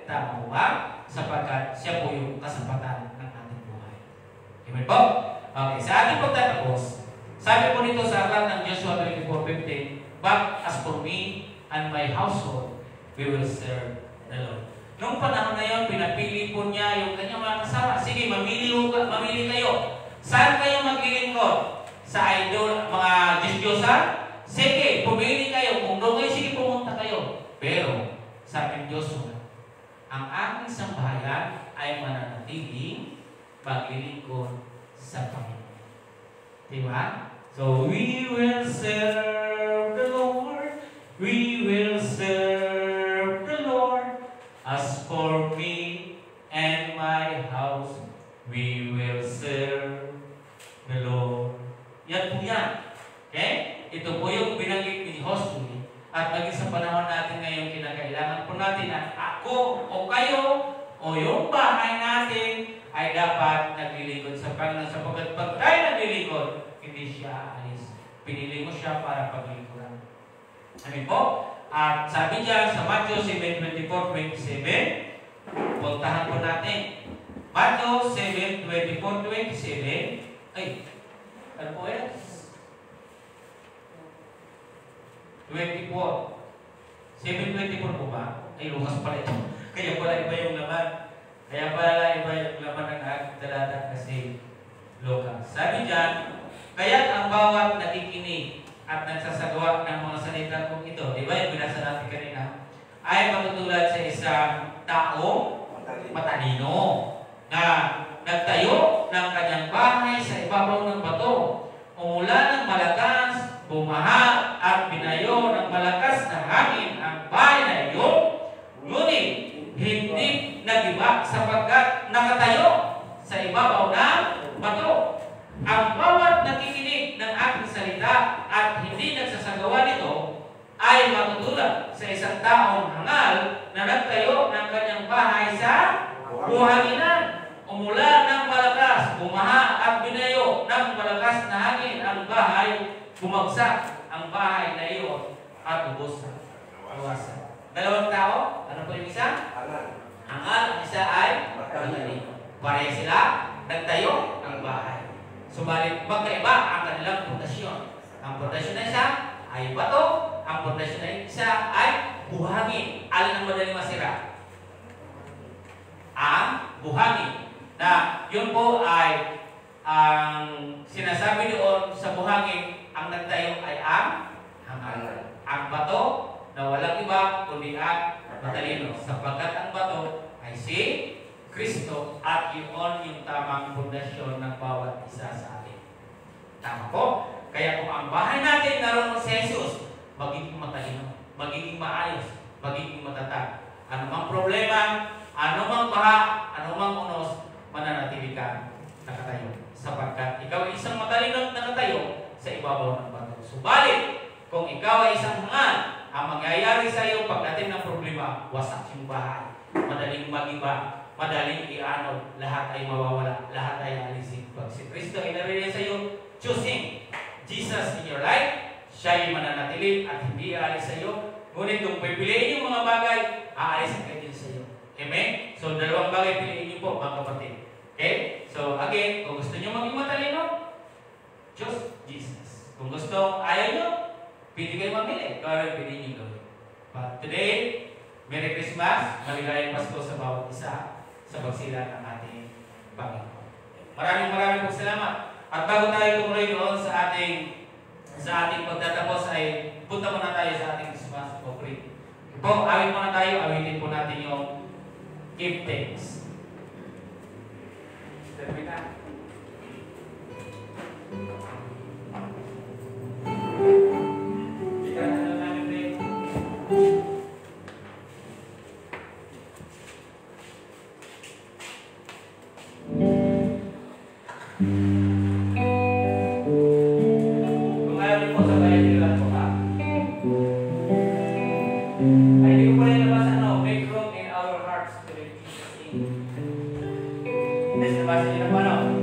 Tama po ba? Sapagkat siya po yung kasapatan ng ating buhay. Amen po? Okay, sa ating pagtatapos, sabi po nito sa aklat ng Joshua 24:15, "But as for me and my household, we will serve the Lord." Noong panahon na yun, pinapili po niya yung kanyang mga kasama. Sige, mamili kayo. Saan kayo maglilingkod? Sa idol, mga Diyos-Diyosan? Sige, pumili kayo. Kung doon kayo, sige, pumunta kayo. Pero, sabi ng Joshua, ang aking sambahayan ay mananatiling maglilingkod sa Panginoon. Diba? So, we will serve the Lord. We will serve the Lord. As for me and my house, we will serve Okay? Ito po yung binanggit ni Josue. At maging sa panahon natin ngayon, kinakailangan po natin na ako o kayo o yung bahay natin ay dapat naglilingkod sa Panginoon. Sapagkat pag tayo naglilingkod, hindi siya aalis. Pinili mo siya para paglingkuran. Amin po? At sabi diyan sa Matthew 7:24-27, puntahan po natin. Matthew 7:24-27. Ay, ano po yan? 24. 7:24 po ba? Ay, Lucas pala ito. Kaya pala iba yung laman. Kaya pala iba yung laman ng aking talata kasi Lucas. Sabi diyan, kaya't ang bawat nakikinig at nagsasagawa ng mga salita kong ito, di ba yung binasa natin kanina, ay matutulad sa isang tao matalino na nagtayo ng kanyang bahay sa ibabaw ng bato. Umula ng malakas, bumaha at binayo ng malakas na hangin ang bahay na iyon, ngunit hindi nagiba sapagkat nakatayo sa ibabaw ng bato. Ang bawat nakikinig ng aking salita at hindi nagsasagawa nito ay matutulad sa isang taong hangal na nagtayo ng kanyang bahay sa buhanginan. Umula ng malakas, bumaha at binayo ng malakas na hangin ang bahay, bumagsak ang bahay na iyon at ubusan. Dalawang tao, ano po yung isa? Hangal, ang isa ay matalino. Pareha sila, nagtayo ng bahay. Subalit magkaiba ang kanilang pundasyon. Ang pundasyon na isa ay bato, ang pundasyon na isa ay buhangin. Alin ang madaling masira? Ang buhangin. Na yun po ay ang sinasabi doon sa buhangin, ang nagtayo ay ang hangal. Ang bato na walang iba kundi ang matalino. Sapagkat ang bato ay si Kristo at yun yung tamang pundasyon ng bawat isa sa atin. Tama po? Kaya kung ang bahay natin naroon si Jesus, magiging matalino, magiging maayos, magiging matatag. Anumang problema, anumang baha, anumang unos, mananatili ka nakatayo. Sapagkat ikaw ay isang matalino nakatayo sa ibabaw ng bato. Subalit, kung ikaw ay isang hangal, ang mangyayari sa iyo pagdating ng problema, wasak yung bahay, madaling mag-iba, madaling i-ano, lahat ay mawawala, lahat ay alisin. Pag si Kristo ay narinig sa iyo, choosing Jesus in your life, siya ay mananatili at hindi aalis sa iyo. Ngunit kung pipiliin yung mga bagay, aalisin kayo din sa iyo. Amen? So, dalawang bagay piliin niyo po, mga kapatid. Okay? So, again, kung gusto niyo maging matalino, choose Jesus. Kung gusto, ayaw niyo, pwede kayo mamili. Kaya piliin niyo gawin. But today, Merry Christmas, maligayang Pasko sa bawat isa sa pagsilang ng ating Panginoon. Maraming po salamat. At bago tayo tumuloy doon sa ating pagtatapos ay punta muna tayo sa ating Christmas offering. Po, awit muna tayo, awitin po natin yung give thanks. Termina. Kita na namin din. Kung ayaw niyo po, sabayan niyo lang po ha. Ay, hindi ko pala nabasa, no? Make room in our hearts to receive. Nabasa niyo na po, no?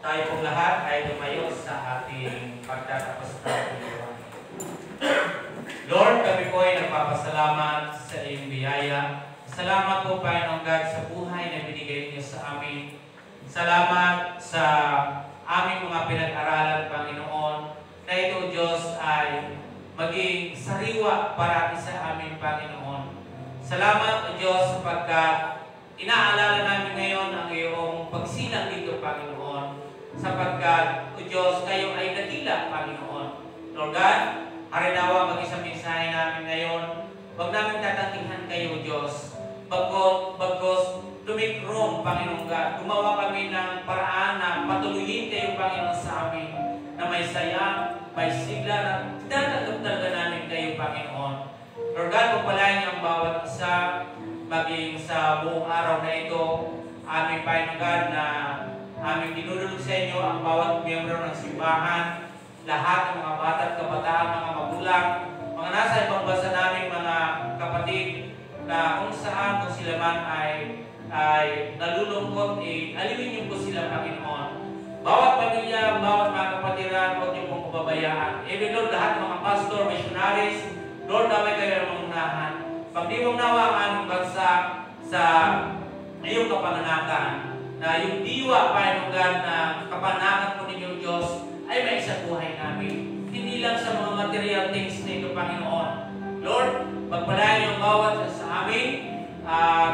tayo pong lahat ay lumayo sa ating pagtatapos ng pagdiwang. Lord, kami po ay nagpapasalamat sa iyong biyaya. Salamat po, Panginoong God, sa buhay na binigay niyo sa amin. Salamat sa aming mga pinag-aralan, Panginoon, na ito, Diyos, ay maging sariwa parati sa amin, Panginoon. Salamat, O Diyos, sapagkat inaalala namin ngayon ang iyong pagsilang dito, Panginoon, sapagkat, O Diyos, kayo ay dakila, Panginoon. Lord God, harinawa maging sa mensahe namin ngayon, huwag namin tatanggihan kayo, Diyos. Bagos tumikrom, Panginoon God. Gumawa kami ng paraan na patuloyin kayo, Panginoon, sa amin, na may saya, may sigla, na tinatanggap talaga namin kayo, Panginoon. Lord God, pagpalain niyo ang bawat isa, maging sa buong araw na ito, aming Panginoon God, na aming dinudulog sa inyo ang bawat miyembro ng simbahan, lahat ng mga bata at kabataan, mga magulang, mga nasa ibang bansa namin, mga kapatid, na kung saan, kung sila man ay nalulungkot, aliwin niyo po sila, Panginoon. Bawat pamilya, bawat mga kapatiran, huwag niyo pong pababayaan. Even Lord, lahat ng mga pastor, missionaries, Lord, damay kayo ng mamunahan. Pag di mong nawa ang aming bansa sa iyong kapanganakan, na yung diwa, Panginoon God, na kapanganakan po ninyo, Diyos, ay may sa buhay namin. Hindi lang sa mga material things na ito, Panginoon. Lord, pagpalain niyo ang bawat sa amin.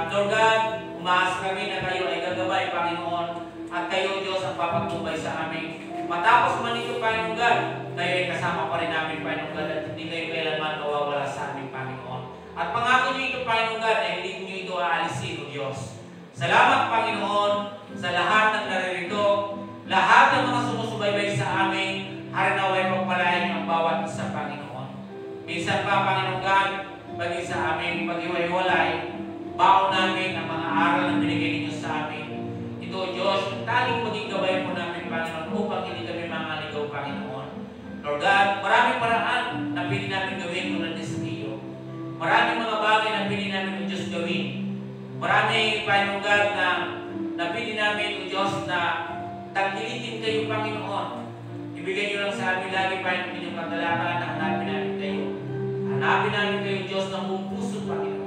Lord God, umaas kami na kayo ay gagabay, Panginoon. At kayo, Diyos, ang papagtubay sa amin. Matapos man ito, Panginoon God, kayo ay kasama pa rin namin, Panginoon God, at hindi kayo kailanman mawawala sa amin, Panginoon. At pangako niyo ito, Panginoon God, ay hindi niyo ito aalisin, O Diyos. Salamat, Panginoon, sa lahat ng naririto, lahat ng mga sumusubaybay sa amin, harinaway pagpalain niyo ang bawat isa, Panginoon. Minsan pa, Panginoon God, bagay sa amin, pag-iwalay, baon namin ang mga aral na binigay ninyo sa amin. Ito, Diyos, yung taling maging gabay po namin, Panginoon, upang hindi kami mangaligaw, Panginoon. Lord God, maraming paraan na pili namin gawin kung nandiyan sa iyo. Maraming mga bagay na pili namin, O Diyos, gawin. Maraming, Panginoon God, na pili namin, O Diyos, na tagilitin kayo, Panginoon. Ibigay niyo lang sa amin lagi, Panginoon, inyong kagalakan na hanapin namin kayo. Hanapin namin kayo, Diyos, ng buong puso, Panginoon.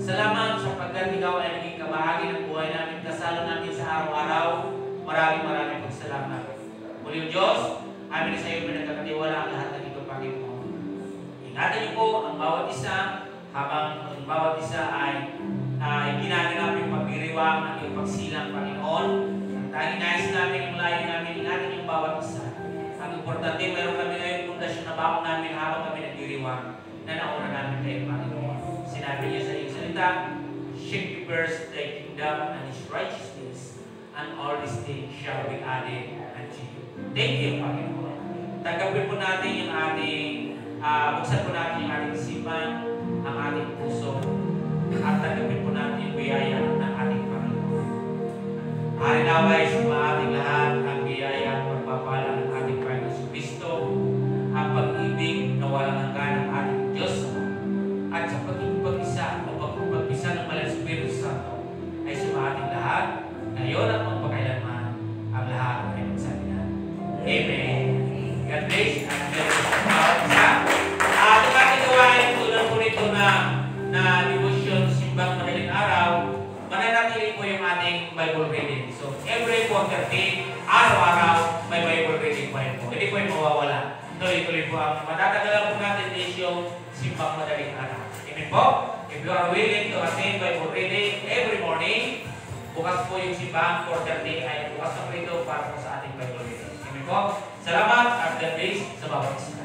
Salamat sapagkat ikaw ay naging kabahagi ng buhay namin, kasalo namin sa araw-araw. Maraming pagsalamat. Muli, Diyos, amin sa iyo pinagkakatiwala ang lahat ng ito, Panginoon. Ingatan niyo po ang bawat isa habang ang bawat isa ay ginagawa yung pagdiriwang ng iyong pagsilang, Panginoon. Ang tanging nais namin, ang layo namin, ingatan niyo ang bawat isa. Ang importante, mayroon kami ngayon pundasyon na baon namin habang kami nagdiriwang na nauna namin kayo, Panginoon. Sinabi niyo sa iyong salita, seek ye first thy kingdom and his righteousness, and all these things shall be added unto you. Thank you, Panginoon. Tanggapin po natin yung ating, buksan po natin yung ating isipan, ang ating puso, at tanggapin po natin yung biyaya ng ating Panginoon. Harinaway sa mga ating lahat ang biyaya at pagpapala ng ating Panginoon Kristo, ang pag-ibig na walang hanggan ng ating Diyos, at sa pag-isa o pagpisa ng Malang Espiritu Santo ay sa ating lahat, ngayon at magpakailanman, ang lahat ay magsabi na. Amen. God bless and bless ang bawat isa. Ito ating gawain tulad po nito na devotion, simbang madaling araw, mananatili po yung ating Bible reading. So, every quarter day, araw-araw, may Bible reading po rin po. Hindi po yung mawawala. Tuloy-tuloy po ang matatagalan po natin is yung simbang madaling araw. Amen po? If you are willing to attend Bible reading every morning, bukas po yung simbang quarter day ay bukas na po ito para po sa ating Bible reading. Amen po? Salamat at God bless sa bawat isa.